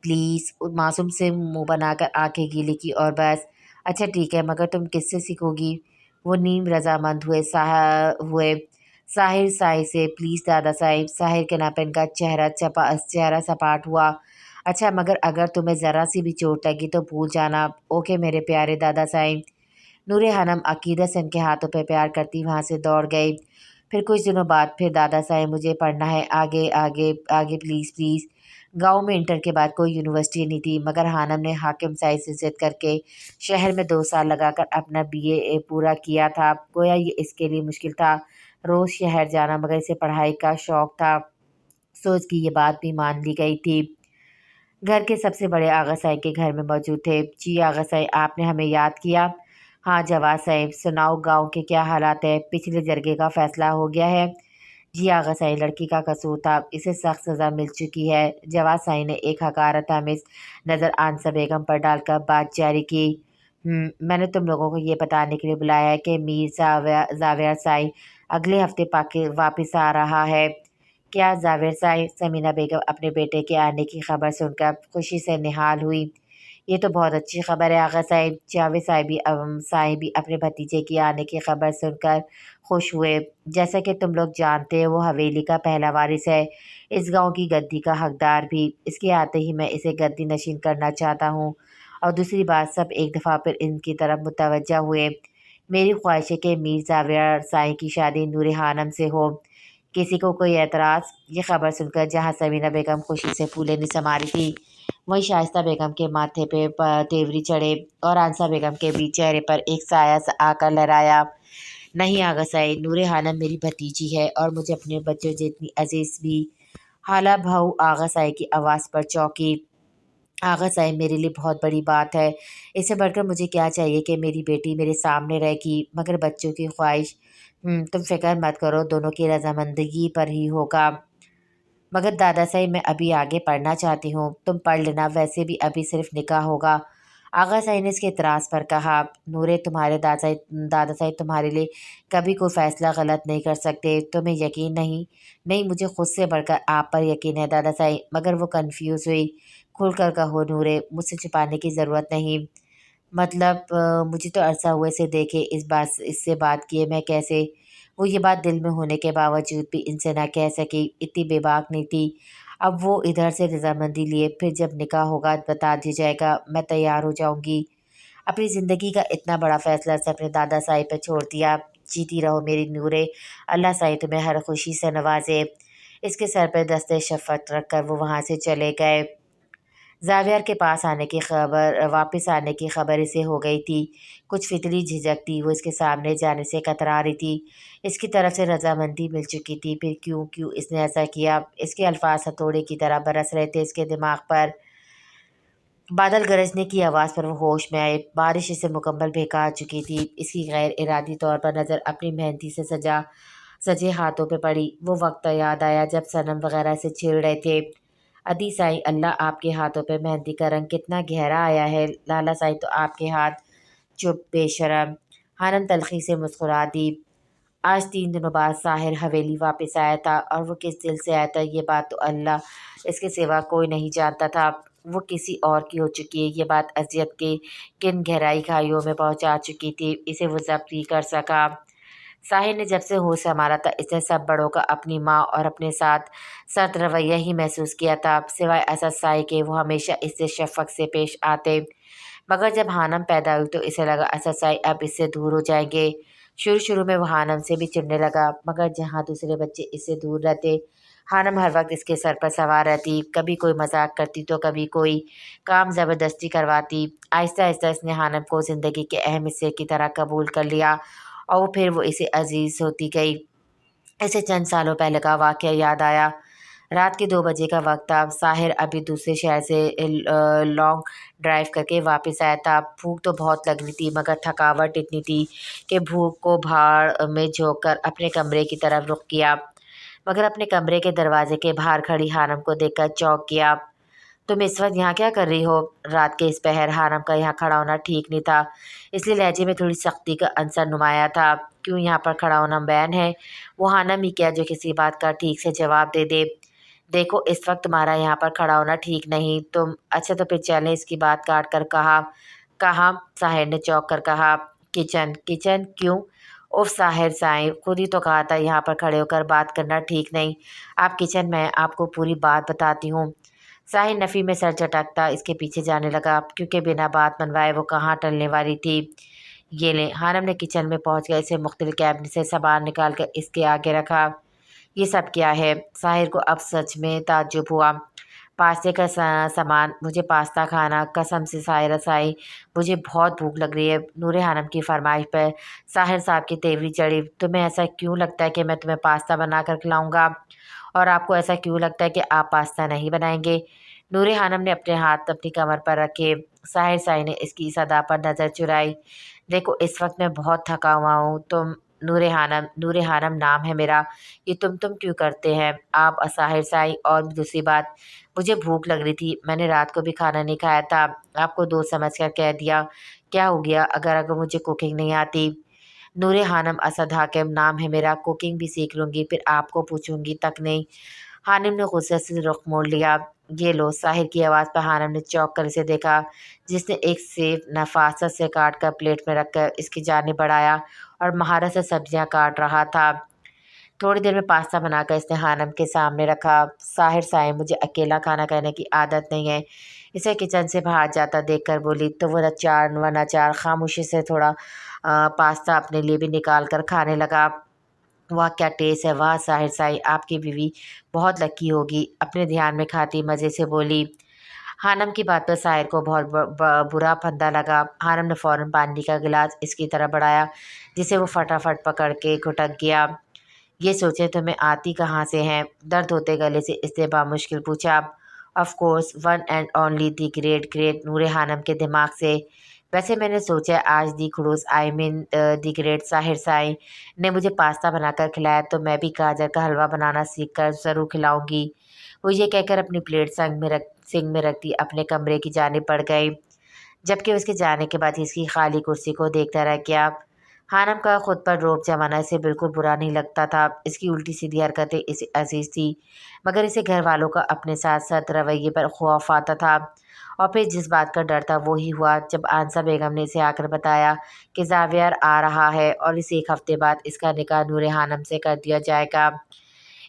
Speaker 1: प्लीज़, मासूम से मुंह बनाकर आंखें गीली की और बस। अच्छा ठीक है, मगर तुम किससे सीखोगी? वो नीम रजामंद हुए साहिर साई से। प्लीज़ दादा साहिब। साहिर के नापन का चेहरा सपाट हुआ। अच्छा, मगर अगर तुम्हें ज़रा सी भी चोट लगी तो भूल जाना। ओके मेरे प्यारे दादा साहिब। नूरे हनम अकीदत से उनके हाथों पर प्यार करती वहाँ से दौड़ गई। फिर कुछ दिनों बाद फिर दादा साहिब, मुझे पढ़ना है, आगे आगे आगे प्लीज़ प्लीज़। गांव में इंटर के बाद कोई यूनिवर्सिटी नहीं थी, मगर हानम ने हाकिम साहिब से जिद करके शहर में 2 साल लगाकर अपना बीए पूरा किया था। गोया ये इसके लिए मुश्किल था रोज़ शहर जाना, मगर इसे पढ़ाई का शौक़ था। सोच की ये बात भी मान ली गई थी। घर के सबसे बड़े आगा साहब के घर में मौजूद थे। जी आगा साहब, आपने हमें याद किया। हाँ जवाब साहब, सुनाओ गांव के क्या हालात है? पिछले जरगे का फैसला हो गया है? जी आगा साहब, लड़की का कसूर था, इसे सख्त सज़ा मिल चुकी है। जवाब साहब ने एक हकारत आमेज नज़र आनसा बेगम पर डालकर बात जारी की। मैंने तुम लोगों को ये बताने के लिए बुलाया है कि मीर जावेर साई अगले हफ्ते पाकि वापस आ रहा है। क्या जावेर साई? समीना बेगम अपने बेटे के आने की खबर सुनकर खुशी से निहाल हुई। ये तो बहुत अच्छी खबर है आगा साहिब। जावेद साहिब भी अपने भतीजे की आने की खबर सुनकर खुश हुए। जैसा कि तुम लोग जानते हो, वो हवेली का पहला वारिस है, इस गांव की गद्दी का हकदार भी। इसके आते ही मैं इसे गद्दी नशीन करना चाहता हूँ। और दूसरी बात, सब एक दफ़ा फिर इनकी तरफ मुतवज्जा हुए। मेरी ख्वाहिश है कि मीर जावेर साई की शादी नूर हानम से हो। किसी को कोई एतराज़? ये खबर सुनकर जहाँ समीना बेगम खुशी से फूले नहीं समा रही थी, वहीं शाइस्ता बेगम के माथे पे तेवरी चढ़े और आंसा बेगम के भी चेहरे पर एक साया सा आकर लहराया। नहीं आगा साई, नूरे हानम मेरी भतीजी है और मुझे अपने बच्चों जितनी अजीज़ भी। हाला भाऊ आगा साई की आवाज़ पर चौंकी। आगा साहब, मेरे लिए बहुत बड़ी बात है। इससे बढ़कर मुझे क्या चाहिए कि मेरी बेटी मेरे सामने रहेगी, मगर बच्चों की ख्वाहिश। तुम फिक्र मत करो, दोनों की रजामंदगी पर ही होगा। मगर दादा साहब, मैं अभी आगे पढ़ना चाहती हूँ, तुम पढ़ लेना, वैसे भी अभी सिर्फ निकाह होगा। आगा साहब ने इसके इतराज़ पर कहा, नूरे, तुम्हारे दादा साहब तुम्हारे लिए कभी कोई फ़ैसला गलत नहीं कर सकते, तुम्हें यकीन नहीं? नहीं, मुझे खुद से बढ़कर आप पर यकीन है दादा साहब। मगर वो कन्फ्यूज़ हुई। खुल कर कहो नूरे, मुझसे छुपाने की ज़रूरत नहीं। मतलब मुझे तो अरसा हुआ इसे देखे, इससे बात किए मैं कैसे। वो ये बात दिल में होने के बावजूद भी इनसे ना कह सकी, इतनी बेबाक नहीं थी। अब वो इधर से रजामंदी लिए, फिर जब निकाह होगा बता दिया जाएगा, मैं तैयार हो जाऊंगी। अपनी ज़िंदगी का इतना बड़ा फैसला से अपने दादा साहिब पर छोड़ दिया। जीती रहो मेरी नूरे, अल्लाह साहिब तुम्हें हर खुशी से नवाजे। इसके सर पर दस्ते शफ़क़त रख कर वो वहाँ से चले गए। ज़ावियर के पास आने की खबर वापस आने की खबर इसे हो गई थी। कुछ फितरी झिझक थी, वो इसके सामने जाने से कतरा रही थी। इसकी तरफ से रजामंदी मिल चुकी थी, फिर क्यों क्यों इसने ऐसा किया? इसके अल्फाज हथौड़े की तरह बरस रहे थे इसके दिमाग पर। बादल गरजने की आवाज़ पर वो होश में आए। बारिश इसे मुकम्मल बहका चुकी थी। इसकी गैर इरादी तौर पर नज़र अपनी मेहंदी से सजे हाथों पे पड़ी। वो वक्त याद आया जब सनम वगैरह से छिड़ रहे थे। अदी साईं, अल्लाह आपके हाथों पे मेहंदी का रंग कितना गहरा आया है। लाला साईं, तो आपके हाथ। चुप बेशरम। हानम तलखी से मुस्कुरा दी। आज 3 दिनों बाद साहिर हवेली वापस आया था, और वो किस दिल से आया था ये बात तो अल्लाह इसके सिवा कोई नहीं जानता था। वो किसी और की हो चुकी है, ये बात अजियत के किन गहराई खाइयों में पहुंचा चुकी थी, इसे वो जब्त ही कर सका। साहिर ने जब से होश संभाला था, इसने सब बड़ों का अपनी माँ और अपने साथ सख्त रवैया ही महसूस किया था। सिवाय असद साई के वो हमेशा इससे शफक से पेश आते। मगर जब हानम पैदा हुई तो इसे लगा असद साई अब इससे दूर हो जाएंगे। शुरू शुरू में वो हानम से भी चिढ़ने लगा, मगर जहाँ दूसरे बच्चे इससे दूर रहते, हानम हर वक्त इसके सर पर सवार रहती। कभी कोई मजाक करती तो कभी कोई काम ज़बरदस्ती करवाती। आहिस्ता आहिस्ता इसने हानम को ज़िंदगी के अहम हिस्से की तरह कबूल कर लिया, और फिर वो इसे अजीज़ होती गई। इसे चंद सालों पहले का वाक़या याद आया। रात के 2 बजे का वक्त था। साहिर अभी दूसरे शहर से लॉन्ग ड्राइव करके वापस आया था। भूख तो बहुत लग रही थी, मगर थकावट इतनी थी कि भूख को भाड़ में झोंक कर अपने कमरे की तरफ रुख किया। मगर अपने कमरे के दरवाजे के बाहर खड़ी हानम को देखकर चौंक गया। तुम इस वक्त यहाँ क्या कर रही हो? रात के इस पहर हानम का यहाँ खड़ा होना ठीक नहीं था, इसलिए लहजे में थोड़ी सख्ती का अंसर नुमाया था। क्यों यहाँ पर खड़ा होना बैन है? वो हानम ही क्या जो किसी बात का ठीक से जवाब दे दे। देखो, इस वक्त तुम्हारा यहाँ पर खड़ा होना ठीक नहीं। तुम अच्छा तो फिर चलें, इसकी बात काट कर कहा। कहाँ? साहिर ने चौंक कर कहा। किचन। किचन क्यों? उफ साहिर साईं, खुद ही तो कहा था यहाँ पर खड़े होकर बात करना ठीक नहीं। आप किचन में आपको पूरी बात बताती हूँ। साहिर नफ़ी में सर चटकता इसके पीछे जाने लगा, क्योंकि बिना बात मनवाए वो कहाँ टलने वाली थी। ये ले। हानम ने किचन में पहुँच कर इसे मुख्तलिफ कैबिनेट से सामान निकाल कर इसके आगे रखा। ये सब क्या है? साहिर को अब सच में ताज्जुब हुआ। पास्ते का सामान। मुझे पास्ता खाना। कसम से साहिरा साई, मुझे बहुत भूख लग रही है। नूरे हानम की फरमाइश पर साहिर साहब की तेवरी चढ़ी। तुम्हें ऐसा क्यों लगता है कि मैं तुम्हें पास्ता बना कर खिलाऊंगा? और आपको ऐसा क्यों लगता है कि आप पास्ता नहीं बनाएंगे? नूरे हानम ने अपने हाथ अपनी कमर पर रखे। साहिर साई ने इसकी इस अदा पर नज़र चुराई। देखो, इस वक्त मैं बहुत थका हुआ हूँ। तुम? नूरे हानम नाम है मेरा। ये तुम क्यों करते हैं आप? साहिर साई, और भी दूसरी बात, मुझे भूख लग रही थी, मैंने रात को भी खाना नहीं खाया था। आपको दोस्त समझ कर कह दिया। क्या हो गया अगर मुझे कुकिंग नहीं आती? नूरे हानम असद हाकिम नाम है मेरा। कुकिंग भी सीख लूँगी, फिर आपको पूछूंगी तक नहीं। हानिम ने गुस्से से रुख मोड़ लिया। ये लो। साहिर की आवाज़ पर हानिम ने चौंक कर इसे देखा, जिसने एक सेब नफासत से काट कर प्लेट में रखकर इसकी जानिब बढ़ाया और महारत से सब्जियां काट रहा था। थोड़ी देर में पास्ता बनाकर इसने हानिम के सामने रखा। साहिर साहब, मुझे अकेला खाना खाने की आदत नहीं है। इसे किचन से बाहर जाता देखकर बोली तो वो नचार व नाचार खामोशी से थोड़ा पास्ता अपने लिए भी निकाल कर खाने लगा। वाह क्या टेस्ट है! वाह साहिर साई, आपकी बीवी बहुत लकी होगी। अपने ध्यान में खाती मज़े से बोली। हानम की बात पर साहिर को बहुत बुरा फंदा लगा। हानम ने फ़ौरन पानी का गिलास इसकी तरफ बढ़ाया, जिसे वो फटाफट पकड़ के घुटक गया। ये सोचे तुम्हें आती कहाँ से हैं? दर्द होते गले से इसने बामुश्किल पूछा। Of course, one and only the great great Noore Hanam के दिमाग से। वैसे मैंने सोचा आज दी खुड़ूस I mean the great Sahir Sai ने मुझे पास्ता बनाकर खिलाया, तो मैं भी गाजर का हलवा बनाना सीख कर ज़रूर खिलाऊंगी। वो ये कहकर अपनी प्लेट सिंक में रख दी अपने कमरे की जानिब बढ़ गई, जबकि उसके जाने के बाद इसकी खाली कुर्सी को देखता रह गया। हानम का खुद पर रोब जमाना इसे बिल्कुल बुरा नहीं लगता था। इसकी उल्टी सीधी हरकतें इसे अजीज थी, मगर इसे घर वालों का अपने साथ सख्त रवैये पर खौफ आता था। और फिर जिस बात का डर था वो ही हुआ जब आंसा बेगम ने इसे आकर बताया कि जावियर आ रहा है और इस एक हफ्ते बाद इसका निकाह नूरे हानम से कर दिया जाएगा।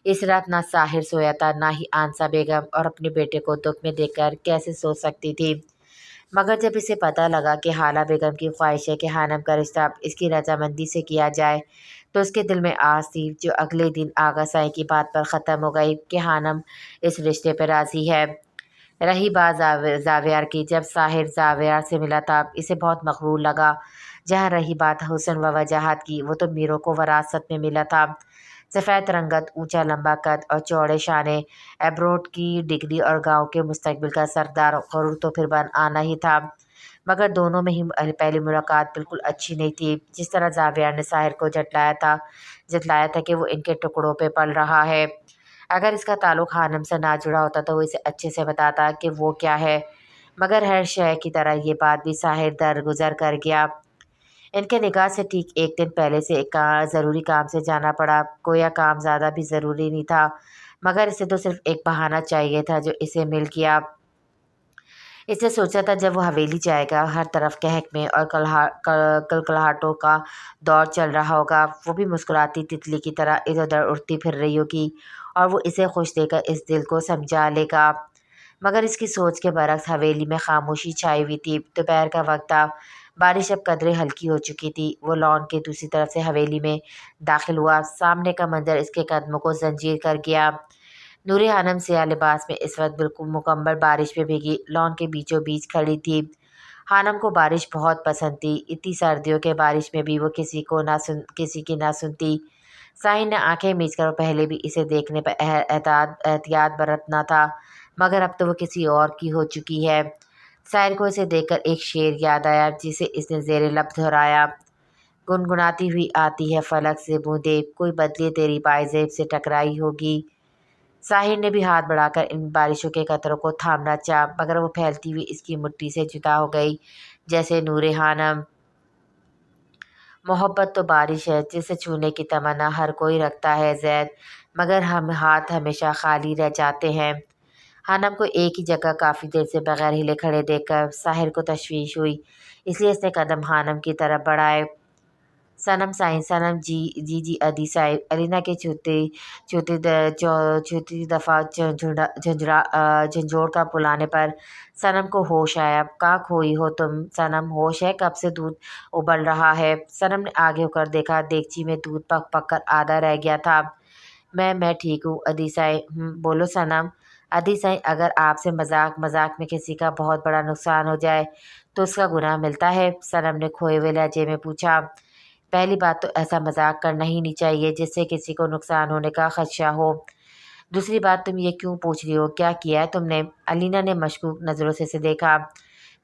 Speaker 1: इस रात ना साहिर सोया था, ना ही आंसा बेगम, और अपने बेटे को दुख में देखकर कैसे सो सकती थी। मगर जब इसे पता लगा कि हाला बेगम की ख्वाहिश है कि हानम का रिश्ता इसकी रजामंदी से किया जाए, तो उसके दिल में आस थी, जो अगले दिन आगा साईं की बात पर ख़त्म हो गई कि हानम इस रिश्ते पर राज़ी है। रही बात जावियार की, जब साहिर जावियार से मिला था इसे बहुत मकबूल लगा। जहाँ रही बात हुस्न व वजाहत की, वो तो मीरों को वरासत में मिला था। सफ़ेद रंगत, ऊंचा लंबा कद और चौड़े शाने, एब्रोड की डिग्री और गांव के मुस्तकबिल का सरदार गरूर तो फिर बन आना ही था। मगर दोनों में ही पहली मुलाकात बिल्कुल अच्छी नहीं थी। जिस तरह जावियर ने साहिर को जतलाया था कि वो इनके टुकड़ों पे पल रहा है। अगर इसका ताल्लुक खानम से ना जुड़ा होता तो वो इसे अच्छे से बताता कि वो क्या है, मगर हर शय की तरह ये बात भी साहिर दरगुजर कर गया। इनके निकाह से ठीक एक दिन पहले से एक ज़रूरी काम से जाना पड़ा। गोया काम ज़्यादा भी ज़रूरी नहीं था, मगर इसे तो सिर्फ एक बहाना चाहिए था जो इसे मिल गया। इसने सोचा था जब वो हवेली जाएगा हर तरफ कहकमे और कलकलाहटों का दौर चल रहा होगा। वो भी मुस्कुराती तितली की तरह इधर उधर उड़ती फिर रही होगी और वो इसे खुश देकर इस दिल को समझा लेगा। मगर इसकी सोच के बरक्स हवेली में खामोशी छाई हुई थी। दोपहर का वक्त था, बारिश अब कदरे हल्की हो चुकी थी। वो लॉन के दूसरी तरफ से हवेली में दाखिल हुआ। सामने का मंजर इसके कदमों को जंजीर कर गया। नूरे खानम सियाह लिबास में इस वक्त बिल्कुल मुकम्मल बारिश में भीगी लॉन के बीचों बीच खड़ी थी। खानम को बारिश बहुत पसंद थी। इतनी सर्दियों के बारिश में भी वो किसी की ना सुनती। साहिर ने आंखें मीचकर पहले भी इसे देखने पर एहतियात बरतना था, मगर अब तो वो किसी और की हो चुकी है। साहिर को इसे देखकर एक शेर याद आया जिसे इसने ज़ेरे लब दोहराया। गुनगुनाती हुई आती है फलक से बूंदे, कोई बदले तेरी पायजेब से टकराई होगी। साहिर ने भी हाथ बढ़ाकर इन बारिशों के कतरों को थामना चाहा, मगर वो फैलती हुई इसकी मुट्ठी से जुदा हो गई जैसे नूरे खानम। मोहब्बत तो बारिश है जिसे छूने की तमन्ना हर कोई रखता है ज़ैद, मगर हम हाथ हमेशा खाली रह जाते हैं। खानम को एक ही जगह काफ़ी देर से बगैर हिले खड़े देखकर साहिर को तशवीश हुई, इसलिए इसने कदम खानम की तरफ बढ़ाए। सनम साईं सनम जी जी जी अदी साहिब अलीना के चौथी दफ़ा झंझोड़ का बुलाने पर सनम को होश आया। कहाँ खोई हो तुम सनम? होश है, कब से दूध उबल रहा है। सनम ने आगे होकर देखा, देगची में दूध पक पक कर आधा रह गया था। मैं ठीक हूँ अदी साईं। बोलो सनम। अदी साईं, अगर आपसे मजाक मजाक में किसी का बहुत बड़ा नुकसान हो जाए तो उसका गुनाह मिलता है? सनम ने खोए हुए लहजे में पूछा। पहली बात तो ऐसा मजाक करना ही नहीं चाहिए जिससे किसी को नुकसान होने का खदशा हो। दूसरी बात, तुम ये क्यों पूछ रही हो? क्या किया है तुमने? अलीना ने मशकूक नज़रों से इसे देखा।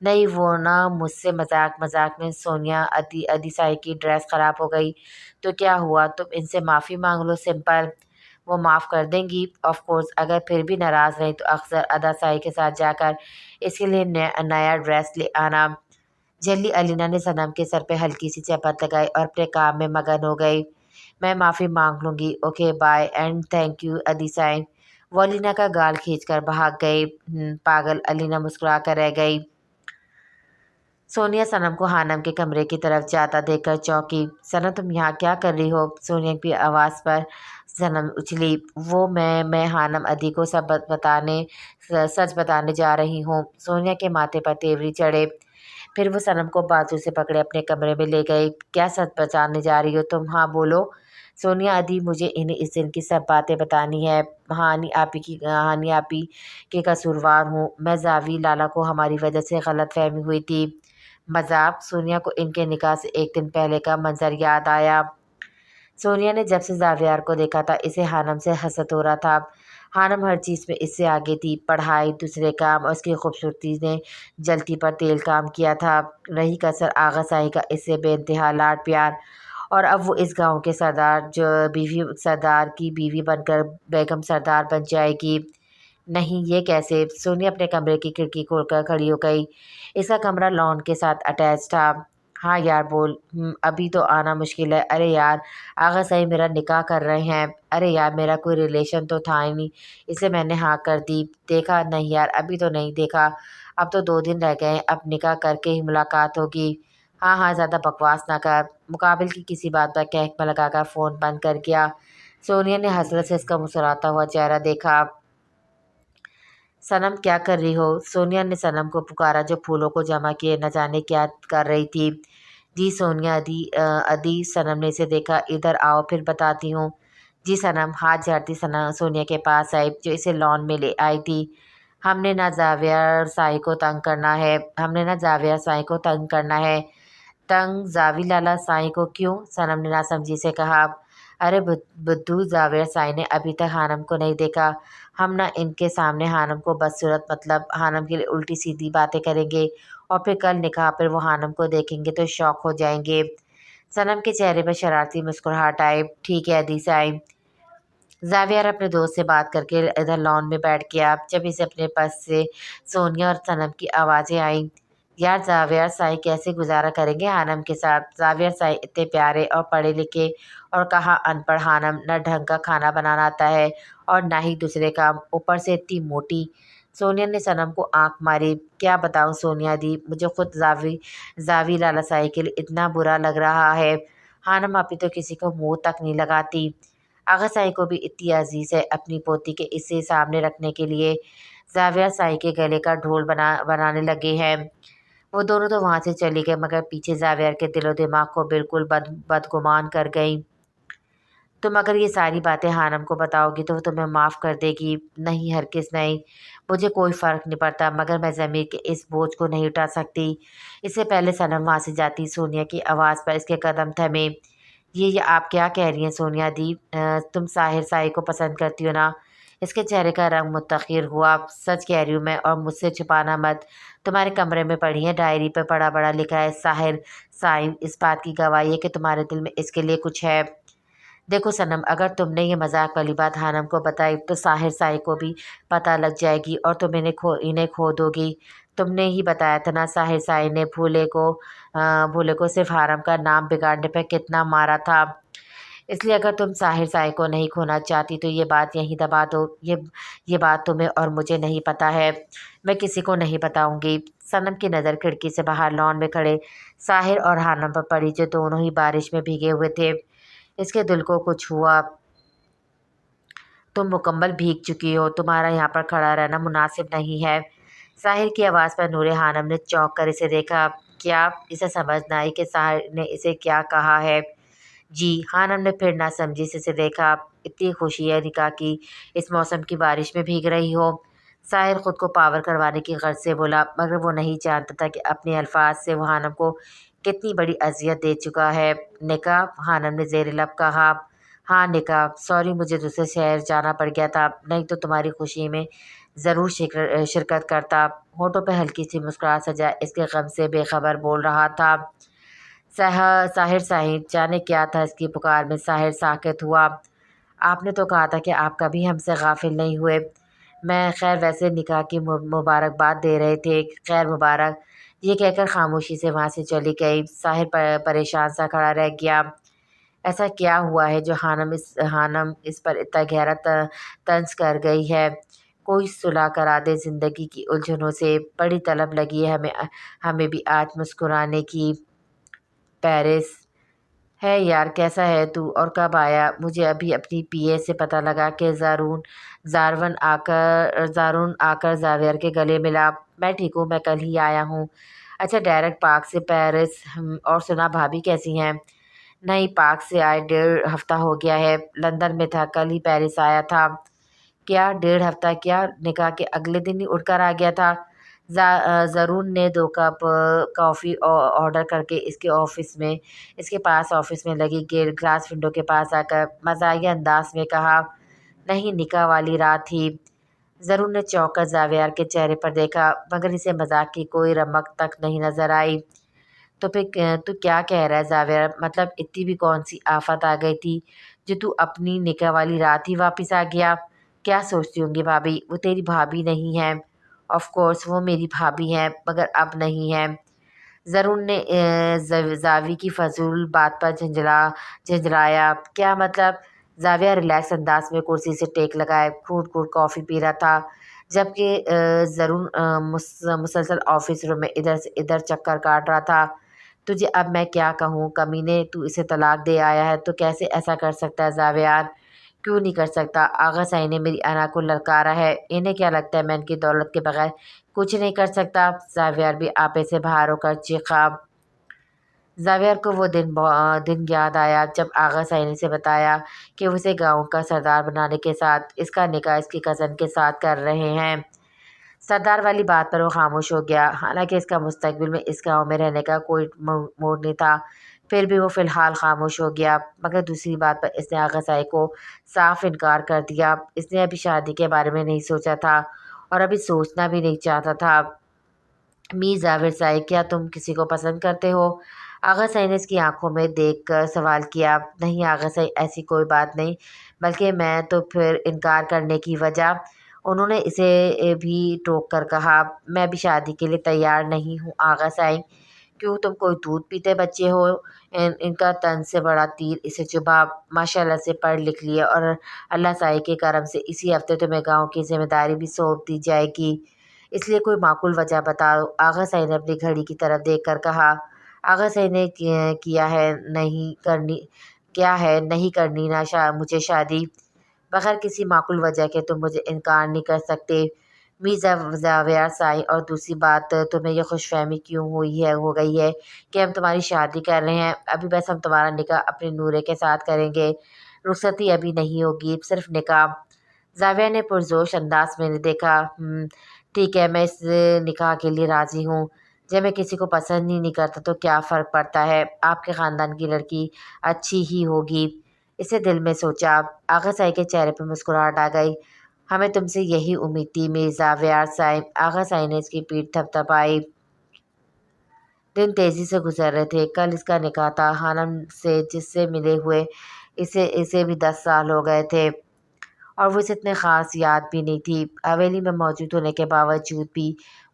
Speaker 1: नहीं, वो ना मुझसे मजाक मजाक में सोनिया अदी साई की ड्रेस ख़राब हो गई तो क्या हुआ? तुम इनसे माफ़ी मांग लो, सिंपल। वो माफ़ कर देंगी ऑफ कोर्स। अगर फिर भी नाराज़ रही तो अक्सर अदा साई के साथ जाकर इसके लिए नया ड्रेस ले आना। जल्दी अलीना ने सनम के सर पे हल्की सी चपत लगाई और अपने काम में मगन हो गई। मैं माफ़ी मांग लूँगी, okay bye and thank you Adi Sai. वो अलीना का गाल खींचकर भाग गई। पागल, अलीना मुस्कुरा कर रह गई। सोनिया सनम को खानम के कमरे की तरफ जाता देखकर चौंकी। सनम, तुम यहाँ क्या कर रही हो? सोनिया की आवाज़ पर सनम उछली। वो मैं खानम अदी को सच बताने जा रही हूँ। सोनिया के माथे पर तेवरी चढ़े। फिर वो सनम को बाजू से पकड़े अपने कमरे में ले गई। क्या सच बताने जा रही हो तुम? हाँ बोलो। सोनिया, अदी मुझे इन्हें इस दिन की सब बातें बतानी है। हानि आपी के कसूरवार हूँ। मैं जावी लाला को हमारी वजह से गलतफहमी हुई थी। मजाक? सोनिया को इनके निकाह से एक दिन पहले का मंजर याद आया। सोनिया ने जब से जावियार को देखा था इसे हानम से हसद हो रहा था। हानम हर चीज़ में इससे आगे थी, पढ़ाई, दूसरे काम और उसकी खूबसूरती ने जलती पर तेल काम किया था। रही कसर आगा साई का इससे बेइंतहा लाड प्यार, और अब वो इस गांव के सरदार की बीवी बनकर बेगम सरदार बन जाएगी। नहीं, ये कैसे? सोनिया अपने कमरे की खिड़की खोलकर खड़ी हो गई। इसका कमरा लॉन के साथ अटैच था। हाँ यार बोल। अभी तो आना मुश्किल है। अरे यार, आगा सही मेरा निकाह कर रहे हैं। अरे यार, मेरा कोई रिलेशन तो था ही नहीं, इसलिए मैंने हाँ कर दी। देखा? नहीं यार, अभी तो नहीं देखा। अब तो 2 दिन रह गए हैं, अब निकाह करके ही मुलाकात होगी। हाँ हाँ, ज़्यादा बकवास ना कर। मुकाबिल की किसी बात पर कहक में लगाकर फ़ोन बंद कर गया। सोनिया ने हसरत से इसका मुस्कुराता हुआ चेहरा देखा। सनम, क्या कर रही हो? सोनिया ने सनम को पुकारा जो फूलों को जमा किए न जाने क्या कर रही थी। जी सोनिया, अदी सनम ने इसे देखा। इधर आओ फिर बताती हूँ। जी सनम हाथ झाड़ती सोनिया के पास आई जो इसे लॉन में ले आई थी। हमने ना जाविया साई को तंग करना है। तंग? जावी लाला साई को क्यों? सनम ने नासमझी से कहा। ارے بدھو، زاویہ سائی نے ابھی تک خانم کو نہیں دیکھا۔ ہم نہ ان کے سامنے خانم کو بدصورت مطلب خانم کے لیے الٹی سیدھی باتیں کریں گے اور پھر کل نکاح پر وہ خانم کو دیکھیں گے تو شوق ہو جائیں گے۔ صنم کے چہرے پر شرارتی مسکراہٹ آئی۔ ٹھیک ہے حدیثہ آئی۔ زاویہ اپنے دوست سے بات کر کے ادھر لان میں بیٹھ گیا جب اسے اپنے پاس سے سونیا اور صنم کی آوازیں آئیں۔ یار زاویہ سائی کیسے گزارا کریں گے خانم کے ساتھ؟ زاویہ سائی اتنے پیارے اور پڑھے لکھے اور کہاں ان پڑھ خانم، نہ ڈھنگ کا کھانا بنانا آتا ہے اور نہ ہی دوسرے کام، اوپر سے اتنی موٹی۔ سونیا نے صنم کو آنکھ ماری۔ کیا بتاؤں سونیا دی، مجھے خود زاوی لالا سائی کے لیے اتنا برا لگ رہا ہے۔ خانم ابھی تو کسی کو منہ تک نہیں لگاتی۔ آغا سائی کو بھی اتنی عزیز ہے اپنی پوتی کے اسے سامنے رکھنے کے لیے زاویہ سائی کے گلے کا ڈھول بنانے لگے ہیں۔ وہ دونوں تو وہاں سے چلی گئی مگر پیچھے زاویہ کے دل و دماغ کو بالکل بدگمان کر گئیں۔ تم اگر یہ ساری باتیں خانم کو بتاؤ گی تو وہ تمہیں معاف کر دے گی۔ نہیں ہرگز نہیں، مجھے کوئی فرق نہیں پڑتا مگر میں ضمیر کے اس بوجھ کو نہیں اٹھا سکتی۔ اس سے پہلے صنم وہاں سے جاتی سونیا کی آواز پر اس کے قدم تھمے۔ یہ آپ کیا کہہ رہی ہیں سونیا دی؟ تم ساحر سائی کو پسند کرتی ہو نا؟ اس کے چہرے کا رنگ متغیر ہوا۔ سچ کہہ رہی ہوں میں اور مجھ سے چھپانا مت۔ تمہارے کمرے میں پڑھی ہے ڈائری پہ بڑا لکھا ہے ساحر سائی، اس بات کی گواہی ہے کہ تمہارے دل میں اس کے لیے کچھ ہے۔ دیکھو صنم، اگر تم نے یہ مذاق والی بات خانم کو بتائی تو ساحر سائی کو بھی پتہ لگ جائے گی اور تم انہیں کھو دو گی۔ تم نے ہی بتایا تھا نا ساحر سائی نے بھولے کو صرف حرم کا نام بگاڑنے پہ کتنا مارا تھا۔ اس لیے اگر تم ساحر سائی کو نہیں کھونا چاہتی تو یہ بات یہیں دبا دو۔ یہ بات تمہیں اور مجھے نہیں پتہ ہے، میں کسی کو نہیں بتاؤں گی۔ صنم کی نظر کھڑکی سے باہر لان میں کھڑے ساحر اور خانم پر پڑی جو دونوں ہی بارش میں بھیگے ہوئے تھے۔ اس کے دل کو کچھ ہوا۔ تم مکمل بھیگ چکی ہو، تمہارا یہاں پر کھڑا رہنا مناسب نہیں ہے۔ ساحر کی آواز پر نور خانم نے چونک کر اسے دیکھا۔ کیا؟ اسے سمجھ نہ آئی کہ ساحر نے اسے کیا کہا ہے۔ جی، خانم نے پھر نہ سمجھی سے اسے دیکھا۔ اتنی خوشی ہے نکاح کی، اس موسم کی بارش میں بھیگ رہی ہو؟ ساحر خود کو پاور کروانے کی غرض سے بولا مگر وہ نہیں جانتا تھا کہ اپنے الفاظ سے وہ خانم کو کتنی بڑی اذیت دے چکا ہے۔ نکاح؟ خانم نے زیر لب کہا۔ ہاں نکاح، سوری مجھے دوسرے شہر جانا پڑ گیا تھا، نہیں تو تمہاری خوشی میں ضرور شرکت کرتا۔ ہونٹوں پہ ہلکی سی مسکراہٹ سجا اس کے غم سے بے خبر بول رہا تھا۔ ساحر سائی، جانے کیا تھا اس کی پکار میں؟ ساحر ساکت ہوا۔ آپ نے تو کہا تھا کہ آپ کبھی ہم سے غافل نہیں ہوئے۔ میں خیر ویسے نکاح کی مبارکباد دے رہے تھے، خیر مبارک۔ یہ کہہ کر خاموشی سے وہاں سے چلی گئی۔ ساحر پریشان سا کھڑا رہ گیا۔ ایسا کیا ہوا ہے جو خانم اس پر اتنا گہرا طنز کر گئی ہے؟ کوئی صلح کرا دے زندگی کی الجھنوں سے، بڑی طلب لگی ہے ہمیں بھی آج مسکرانے کی۔ پیرس ہے یار، کیسا ہے تو اور کب آیا؟ مجھے ابھی اپنی پی اے سے پتہ لگا کہ زارون آ کر زاویہ کے گلے ملا۔ میں ٹھیک ہوں، میں کل ہی آیا ہوں۔ اچھا ڈائریکٹ پاک سے پیرس؟ اور سنا بھابھی کیسی ہیں؟ نہیں، پاک سے آئے 1.5 ہفتہ ہو گیا ہے، لندن میں تھا، کل ہی پیرس آیا تھا۔ کیا 1.5 ہفتہ؟ کیا نکاح کے اگلے دن ہی اٹھ کر آ گیا تھا؟ زارون نے 2 کپ کافی آرڈر کر کے اس کے پاس آفس میں لگی گلاس ونڈو کے پاس آ کر مزاحیہ انداز میں کہا۔ نہیں، نکاح والی رات ہی۔ زارون نے چونک کر زاویہ کے چہرے پر دیکھا مگر اسے مذاق کی کوئی رمق تک نہیں نظر آئی۔ تو پھر تو کیا کہہ رہا ہے زاویہ؟ مطلب اتنی بھی کون سی آفت آ گئی تھی جو تو اپنی نکاح والی رات ہی واپس آ گیا؟ کیا سوچتی ہوں گی بھابھی، وہ تیری بھابھی نہیں ہے۔ آف کورس وہ میری بھابھی ہیں مگر اب نہیں ہیں۔ زارون نے زاوی کی فضول بات پر جھنجھلایا۔ کیا مطلب؟ زاویہ ریلیکس انداز میں کرسی سے ٹیک لگائے گھونٹ کافی پی رہا تھا جبکہ زارون مسلسل آفس روم میں ادھر سے ادھر چکر کاٹ رہا تھا۔ تجھے اب میں کیا کہوں کمینے، تو اسے طلاق دے آیا ہے تو کیسے ایسا کر سکتا ہے زاویہ؟ کیوں نہیں کر سکتا؟ آغا سائی نے میری انا کو للکارا ہے، انہیں کیا لگتا ہے میں ان کی دولت کے بغیر کچھ نہیں کر سکتا؟ زاویہ بھی آپے سے باہر ہو کر چیخا۔ زاویہ کو وہ دن یاد آیا جب آغا سائی نے اسے بتایا کہ وہ اسے گاؤں کا سردار بنانے کے ساتھ اس کا نکاح اس کی کزن کے ساتھ کر رہے ہیں۔ سردار والی بات پر وہ خاموش ہو گیا، حالانکہ اس کا مستقبل میں اس گاؤں میں رہنے کا کوئی موڈ نہیں تھا۔ پھر بھی وہ فی الحال خاموش ہو گیا، مگر دوسری بات پر اس نے آغا سائی کو صاف انکار کر دیا۔ اس نے ابھی شادی کے بارے میں نہیں سوچا تھا اور ابھی سوچنا بھی نہیں چاہتا تھا۔ میر ظاہر سائی، کیا تم کسی کو پسند کرتے ہو؟ آغا سائی نے اس کی آنکھوں میں دیکھ کر سوال کیا۔ نہیں آغا سائی، ایسی کوئی بات نہیں، بلکہ میں تو پھر انکار کرنے کی وجہ؟ انہوں نے اسے بھی ٹوک کر کہا۔ میں بھی شادی کے لیے تیار نہیں ہوں آغا سائی۔ کیوں، تم کوئی دودھ پیتے بچے ہو؟ ان کا تن سے بڑا تیر اسے چبھا۔ ماشاءاللہ سے پڑھ لکھ لیے اور اللہ سائی کے کرم سے اسی ہفتے تمہیں گاؤں کی ذمہ داری بھی سونپ دی جائے گی، اس لیے کوئی معقول وجہ بتاؤ۔ آغا سائی نے اپنی گھڑی کی طرف دیکھ کر کہا۔ آغا سائی نے کیا ہے نہیں کرنی مجھے شادی، بغیر کسی معقول وجہ کے تم مجھے انکار نہیں کر سکتے میر ظاہر سائی۔ اور دوسری بات، تمہیں یہ خوش فہمی کیوں ہو گئی ہے کہ ہم تمہاری شادی کر رہے ہیں؟ ابھی بس ہم تمہارا نکاح اپنے نورے کے ساتھ کریں گے، رخصتی ابھی نہیں ہوگی، صرف نکاح۔ زاویہ نے پرجوش انداز میں دیکھا۔ ٹھیک ہے، میں اس نکاح کے لیے راضی ہوں۔ جب میں کسی کو پسند ہی نہیں کرتا تو کیا فرق پڑتا ہے؟ آپ کے خاندان کی لڑکی اچھی ہی ہوگی، اسے دل میں سوچا۔ آغا سائی کے چہرے پہ مسکراہٹ آ گئی۔ ہمیں تم سے یہی امید تھی میر ظاہر سائی۔ آغا سائی نے اس کی پیٹھ تھپتھپائی۔ دن تیزی سے گزر رہے تھے۔ کل اس کا نکاح تھا۔ خانم سے جس سے ملے ہوئے اسے بھی 10 سال ہو گئے تھے اور وہ اسے اتنے خاص یاد بھی نہیں تھی۔ حویلی میں موجود ہونے کے باوجود بھی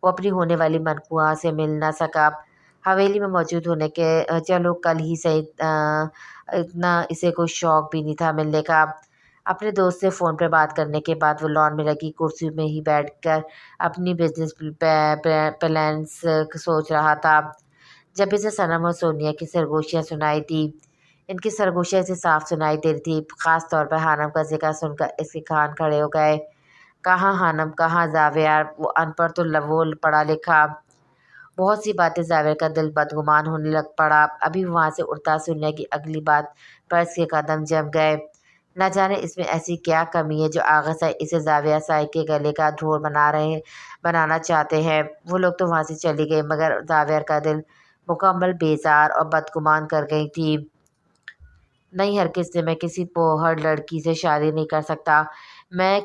Speaker 1: وہ اپنی ہونے والی منقوعہ سے مل نہ سکا۔ حویلی میں موجود ہونے کے چلو کل ہی صحیح، اتنا اسے کوئی شوق بھی نہیں تھا ملنے کا۔ اپنے دوست سے فون پر بات کرنے کے بعد وہ لان میں لگی کرسی میں ہی بیٹھ کر اپنی بزنس پلانس سوچ رہا تھا جب اسے صنم اور سونیا کی سرگوشیاں سنائی دیں۔ ان کی سرگوشیاں اسے صاف سنائی دے رہی تھی، خاص طور پر حانم کا ذکر سن کر اس کے کان کھڑے ہو گئے۔ کہاں حانم، کہاں ظاہر؟ وہ ان پڑھ تو وہ پڑھا لکھا۔ بہت سی باتیں زاویہ کا دل بدگمان ہونے لگ پڑا۔ ابھی وہاں سے اٹھتا سونیا کی اگلی بات پر اس کے قدم جم گئے۔ نہ جانے اس میں ایسی کیا کمی ہے جو آغا سائی اسے ظاہر سائی کے گلے کا ڈھول بنانا چاہتے ہیں۔ وہ لوگ تو وہاں سے چلی گئی، مگر ظاہر کا دل مکمل بیزار اور بدگمان کر گئی تھی۔ نہیں، ہرگز میں کسی پوہر لڑکی سے شادی نہیں کر سکتا۔ میں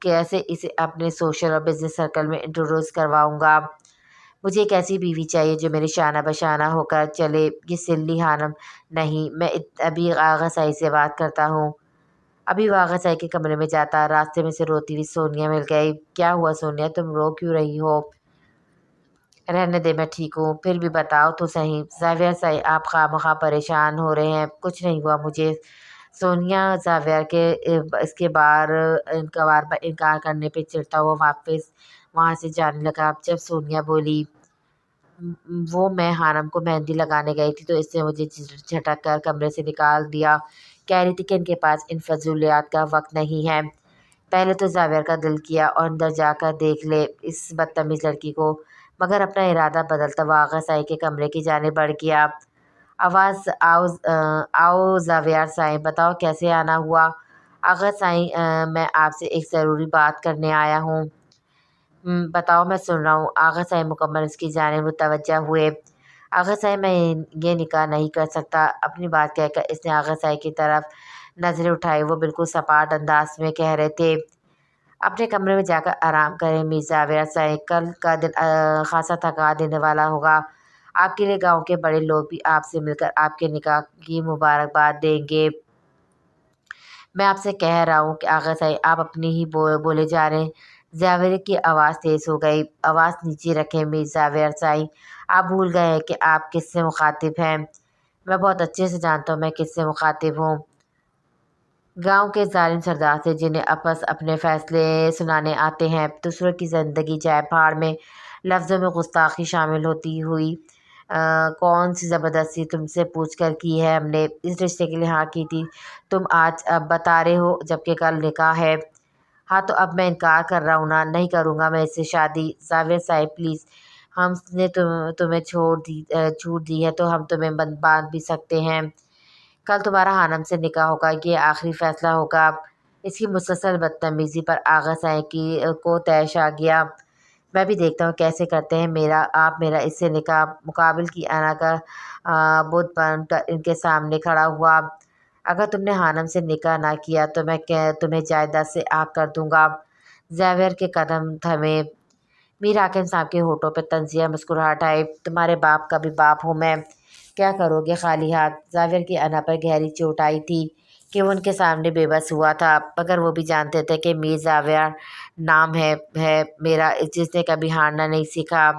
Speaker 1: کیسے اسے اپنے سوشل اور بزنس سرکل میں انٹروڈیوس کرواؤں گا؟ مجھے ایک ایسی بیوی چاہیے جو میری شانہ بشانہ ہو کر چلے۔ یہ سلی حانم نہیں، میں ابھی آغا سائی سے بات کرتا ہوں۔ ابھی وہ آغا سائی کے کمرے میں جاتا، راستے میں سے روتی ہوئی سونیا مل گئی۔ کیا ہوا سونیا، تم رو کیوں رہی ہو؟ رہنے دے، میں ٹھیک ہوں۔ پھر بھی بتاؤ تو صحیح۔ ظاہر سائی، آپ خواہ مخواہ پریشان ہو رہے ہیں۔ کچھ نہیں ہوا مجھے۔ سونیا ظاہر کے اس کے بار انکار کرنے پہ چڑھتا ہوا واپس وہاں سے جانے لگا۔ جب سونیا بولی، وہ میں حانم کو مہندی لگانے گئی تھی تو اس نے مجھے جھٹک کر کمرے سے نکال دیا، کہہ رہی تھی کہ ان کے پاس ان فضولیات کا وقت نہیں ہے۔ پہلے تو ظاہر کا دل کیا اور اندر جا کر دیکھ لے اس بدتمیز لڑکی کو، مگر اپنا ارادہ بدلتا وہ آغا سائی کے کمرے کی جانب بڑھ گیا۔ آواز، آؤ ظاہر سائی، بتاؤ کیسے آنا ہوا؟ آغا سائی، میں آپ سے ایک ضروری بات کرنے آیا ہوں۔ بتاؤ، میں سن رہا ہوں۔ آغا سائی مکمل اس کی جانب متوجہ ہوئے۔ آغا سائی، میں یہ نکاح نہیں کر سکتا۔ اپنی بات کہہ کر اس نے آغا سائی کی طرف نظریں اٹھائی۔ وہ بالکل سپاٹ انداز میں کہہ رہے تھے، اپنے کمرے میں جا کر آرام کریں میر ظاہر سائی، کل کا دن خاصا تھکا دینے والا ہوگا آپ کے لیے۔ گاؤں کے بڑے لوگ بھی آپ سے مل کر آپ کے نکاح کی مبارکباد دیں گے۔ میں آپ سے کہہ رہا ہوں کہ آغا سائی، آپ اپنی ہی بولے جا رہے ہیں۔ ظاہر کی آواز تیز ہو گئی۔ آواز نیچے رکھیں میر ظاہر سائی، آپ بھول گئے ہیں کہ آپ کس سے مخاطب ہیں؟ میں بہت اچھے سے جانتا ہوں میں کس سے مخاطب ہوں۔ گاؤں کے ظالم سردار سے، جنہیں اپنے فیصلے سنانے آتے ہیں۔ دوسروں کی زندگی جائے بھاڑ میں لفظوں میں گستاخی شامل ہوتی ہوئی کون سی زبردستی تم سے پوچھ کر کی ہے ہم نے؟ اس رشتے کے لیے ہاں کی تھی تم، آج اب بتا رہے ہو جبکہ کل نکاح ہے۔ ہاں تو اب میں انکار کر رہا ہوں نا، نہیں کروں گا میں اس سے شادی۔ ظاہر صاحب پلیز، ہم نے تمہیں چھوٹ دی ہے تو ہم تمہیں باندھ بھی سکتے ہیں۔ کل تمہارا حانم سے نکاح ہوگا، یہ آخری فیصلہ ہوگا۔ اس کی مسلسل بدتمیزی پر آغا سائی کو طیش آ گیا۔ मैं भी देखता हूँ कैसे करते हैं मेरा आप मेरा इससे निकाह मुकाबिल की आना का बुत बनकर इनके सामने खड़ा हुआ। अगर तुमने हानम से निकाह ना किया तो मैं तुम्हें जायदाद से आग कर दूंगा। ज़ावियर के कदम थमे। मीर हाकिम साहब के होठों पर तंजिया मुस्कुराहट आई। तुम्हारे बाप का भी बाप हूँ मैं। क्या करोगे खाली हाथ? ज़ावियर की अना पर गहरी चोट आई थी कि वो उनके सामने बेबस हुआ था, मगर वो भी जानते थे कि मीर ज़ावियर नाम है मेरा, जिसने कभी हारना नहीं सीखा।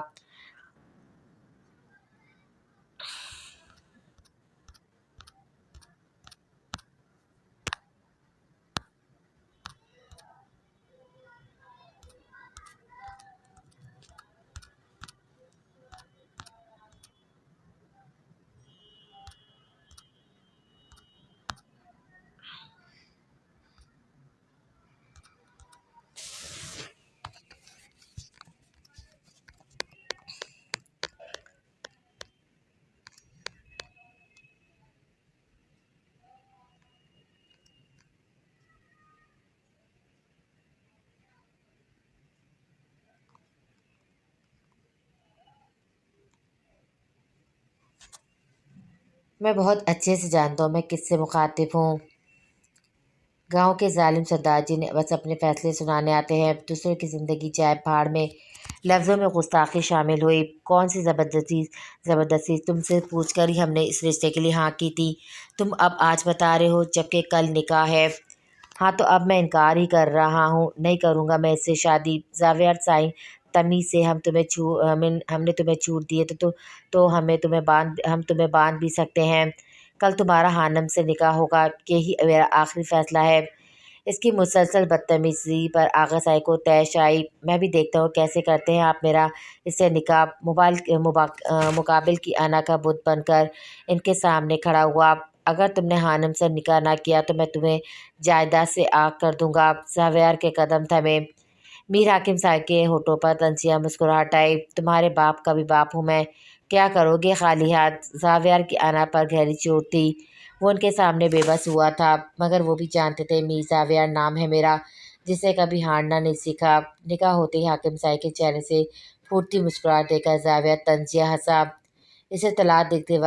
Speaker 1: मैं बहुत अच्छे से जानता हूँ मैं किससे मुखातिब हूँ। गांव के जालिम सरदार जी ने बस अपने फैसले सुनाने आते हैं, दूसरों की ज़िंदगी चाहे पहाड़ में। लफ्ज़ों में गुस्ताखी शामिल हुई। कौन सी ज़बरदस्ती ज़बरदस्ती तुमसे पूछ कर ही हमने इस रिश्ते के लिए हाँ की थी। तुम अब आज बता रहे हो जबकि कल निकाह है। हाँ तो अब मैं इनकार ही कर रहा हूँ, नहीं करूँगा मैं इससे शादी। ज़ावियर साईं तमीज़ से हमने तुम्हें छूट दी है तो हम तुम्हें बांध भी सकते हैं। कल तुम्हारा हानम से निकाह होगा, यही मेरा आखिरी फ़ैसला है। इसकी मुसलसल बदतमीज़ी पर आगा साई को तैश आई। मैं भी देखता हूँ कैसे करते हैं आप मेरा इससे निकाह। मुकाबिल की आना का बुत बनकर इनके सामने खड़ा हुआ। अगर तुमने हानम से निकाह ना किया तो मैं तुम्हें जायदाद से आग कर दूंगा। ज़ावियर के कदम थमे। मीर हाकिम साहब के होठों पर तंजिया मुस्कुराहट आई। तुम्हारे बाप का भी बाप हूँ मैं। क्या करोगे खाली हाथ? ज़ावियर की अना पर गहरी चोट थी। वो उनके सामने बेबस हुआ था, मगर वो भी जानते थे मीर ज़ावियर नाम है मेरा, जिसे कभी हारना नहीं सीखा। निकाह होते ही हाकिम साहब के चेहरे से फूटती मुस्कुराहट देखकर ज़ावियर तंजिया हंसा। इसे तलाक देते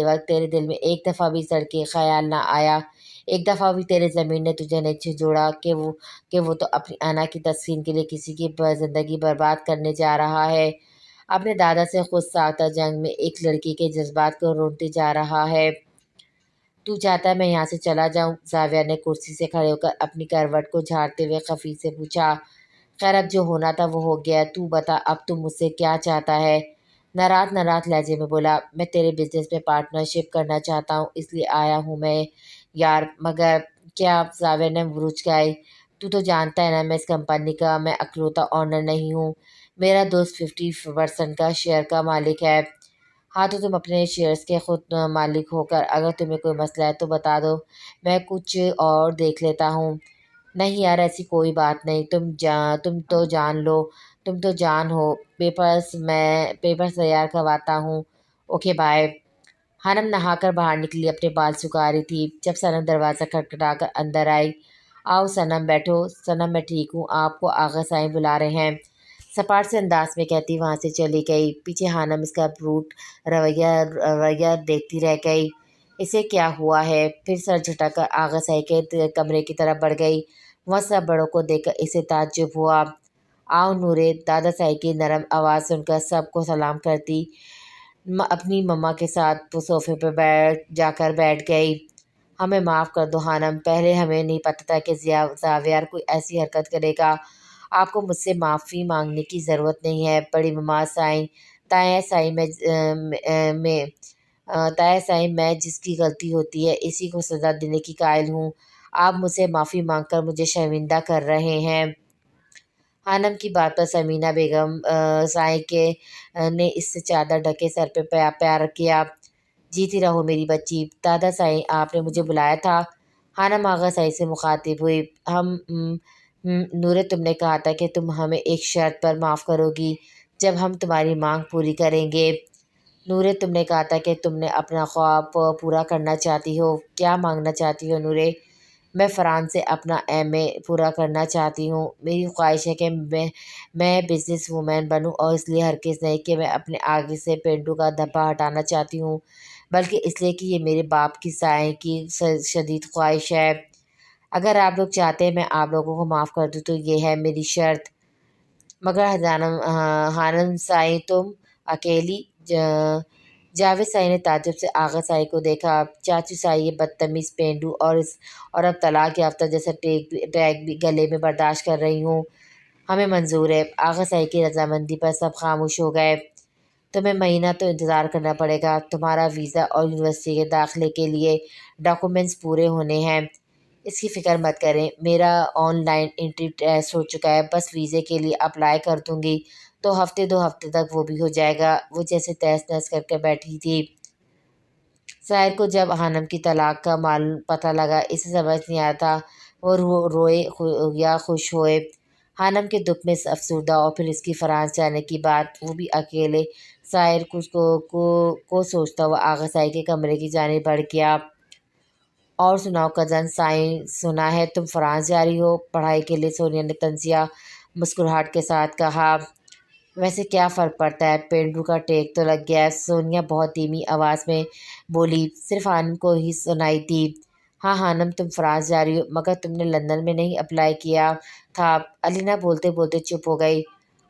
Speaker 1: वक्त तेरे दिल में एक दफ़ा भी सड़के ख्याल ना आया, एक दफ़ा भी तेरे ज़मीन ने तुझे नहीं झिझोड़ा कि वो तो अपनी अना की तस्कीन के लिए किसी की ज़िंदगी बर्बाद करने जा रहा है। अपने दादा से खुद साख्ता जंग में एक लड़की के जज्बात को रोनते जा रहा है। तू चाहता है मैं यहाँ से चला जाऊँ? ज़ाविया ने कुर्सी से खड़े होकर अपनी करवट को झाड़ते हुए खफी से पूछा। खैर अब जो होना था वो हो गया। तू बता अब तू मुझसे क्या चाहता है? नाराज नाराज लहजे में बोला, मैं तेरे बिजनेस में पार्टनरशिप करना चाहता हूँ, इसलिए आया हूँ मैं यार। मगर क्या? ज़ाविया ने बुरुज खाई। तू तो जानता है ना मैं इस कंपनी का मैं अकलौता ऑनर नहीं हूँ। मेरा दोस्त 50% का शेयर का मालिक है। हाँ तो तुम अपने शेयर्स के खुद मालिक होकर अगर तुम्हें कोई मसला है तो बता दो, मैं कुछ और देख लेता हूँ। नहीं यार ऐसी कोई बात नहीं, तुम तो जान लो, तुम तो जान हो। पेपर्स तैयार करवाता हूँ। Okay bye. हनम नहाकर बाहर निकली, अपने बाल सुखा रही थी जब सनम दरवाज़ा खटखटाकर अंदर आई। आओ सनम बैठो। सनम मैं ठीक हूँ, आपको आगा साईं बुला रहे हैं, सपाट से अंदाज में कहती वहाँ से चली गई। पीछे हानम इसका ब्रूट रवैया रवैया देखती रह गई। इसे क्या हुआ है? फिर सर झटक आगा साई के कमरे की तरफ बढ़ गई। वह सब बड़ों को देखकर इसे ताज्जुब हुआ। आओ नूरे। दादा साई की नरम आवाज़ सुनकर सबको सलाम करती अपनी मम्मा के साथ वो सोफे पर बैठ गई। हमें माफ़ कर दो हानम, पहले हमें नहीं पता था कि ज़ावियर कोई ऐसी हरकत करेगा। आपको मुझसे माफ़ी मांगने की ज़रूरत नहीं है। बड़ी मम्मा साईं, ताया साईं ताया साईं मैं जिसकी गलती होती है इसी को सज़ा देने की कायल हूँ। आप मुझसे माफ़ी मांगकर मुझे शर्मिंदा कर रहे हैं। हानम की बात पर समीना बेगम साईं के ने इससे चादर ढके सर पे प्यार किया। जीती रहो मेरी बच्ची। दादा साईं आपने मुझे बुलाया था। हानम आगा साईं से मुखातिब हुई। नूरे तुमने कहा था कि तुम हमें एक शर्त पर माफ़ करोगी जब हम तुम्हारी मांग पूरी करेंगे। नूरे तुमने कहा था कि तुमने अपना ख्वाब पूरा करना चाहती हो। क्या मांगना चाहती हो नूरे? میں فرانس سے اپنا ایم اے پورا کرنا چاہتی ہوں۔ میری خواہش ہے کہ میں بزنس وومین بنوں، اور اس لیے ہرگز نہیں کہ میں اپنے آگے سے پینٹو کا دھبا ہٹانا چاہتی ہوں، بلکہ اس لیے کہ یہ میرے باپ کی سائے کی شدید خواہش ہے۔ اگر آپ لوگ چاہتے ہیں میں آپ لوگوں کو معاف کر دوں تو یہ ہے میری شرط۔ مگر خانم سائیں تم اکیلی؟ جاوید سائی نے تعجب سے آغا سائی کو دیکھا۔ چاچو سائی، یہ بدتمیز پینڈو اور اب طلاق یافتہ جیسا ٹیگ بھی گلے میں برداشت کر رہی ہوں۔ ہمیں منظور ہے۔ آغا سائی کی رضامندی پر سب خاموش ہو گئے۔ تمہیں مہینہ تو انتظار کرنا پڑے گا۔ تمہارا ویزا اور یونیورسٹی کے داخلے کے لیے ڈاکومنٹس پورے ہونے ہیں۔ اس کی فکر مت کریں، میرا آن لائن انٹری ٹیسٹ ہو چکا ہے، بس ویزے کے لیے اپلائی کر دوں گی تو ہفتے 2 ہفتے تک وہ بھی ہو جائے گا۔ وہ جیسے تہس نہس کر کے بیٹھی تھی۔ ساحر کو جب خانم کی طلاق کا پتہ لگا، اسے سمجھ نہیں آیا تھا وہ روئے یا خوش ہوئے۔ خانم کے دکھ میں افسردہ، اور پھر اس کی فرانس جانے کی بات، وہ بھی اکیلے۔ ساحر کو سوچتا ہوا آغا سائی کے کمرے کی جانب بڑھ گیا۔ اور سناؤ کزن سائیں، سنا ہے تم فرانس جا رہی ہو پڑھائی کے لیے؟ سونیا نے طنزیہ مسکراہٹ کے ساتھ کہا۔ ویسے کیا فرق پڑتا ہے، پینڈو کا ٹیک تو لگ گیا ہے، سونیا بہت دھیمی آواز میں بولی۔ صرف خانم کو ہی سنائی تھی۔ ہاں خانم، تم فرانس جا رہی ہو، مگر تم نے لندن میں نہیں اپلائی کیا تھا؟ علینا بولتے بولتے چپ ہو گئی۔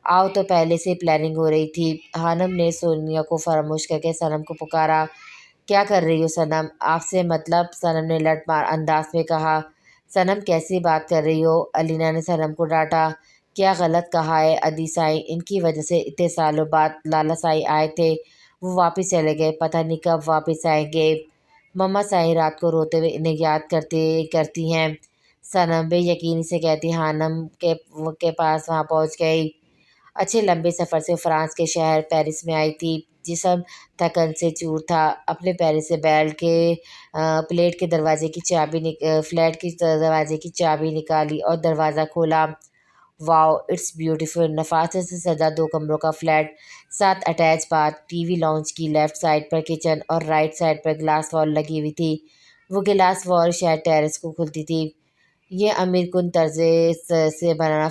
Speaker 1: آؤ تو پہلے سے پلاننگ ہو رہی تھی۔ خانم نے سونیا کو فراموش کر کے صنم کو پکارا۔ کیا کر رہی ہو صنم؟ آپ سے مطلب، صنم نے لٹ مار انداز میں کہا۔ صنم کیسی بات کر رہی ہو؟ علینا نے صنم کو ڈانٹا۔ کیا غلط کہا ہے ادی سائی؟ ان کی وجہ سے اتنے سالوں بعد لالا سائی آئے تھے، وہ واپس چلے گئے، پتہ نہیں کب واپس آئیں گے۔ مما سائی رات کو روتے ہوئے انہیں یاد کرتی ہیں، صنم بے یقینی سے کہتی۔ خانم کے پاس وہاں پہنچ گئی۔ اچھے لمبے سفر سے فرانس کے شہر پیرس میں آئی تھی، جسم تھکن سے چور تھا۔ اپنے پیرس سے فلیٹ کے دروازے کی چابی نکالی اور دروازہ کھولا۔ واو، اٹس بیوٹیفل! نفاست سے سجا 2 کمروں کا flat, 7 attach bath, T V lounge کی لیفٹ سائڈ پر کچن اور رائٹ سائڈ پر گلاس وال لگی ہوئی تھی۔ وہ گلاس وال شاید ٹیرس کو کھلتی تھی۔ یہ امیر کن طرز سے بنا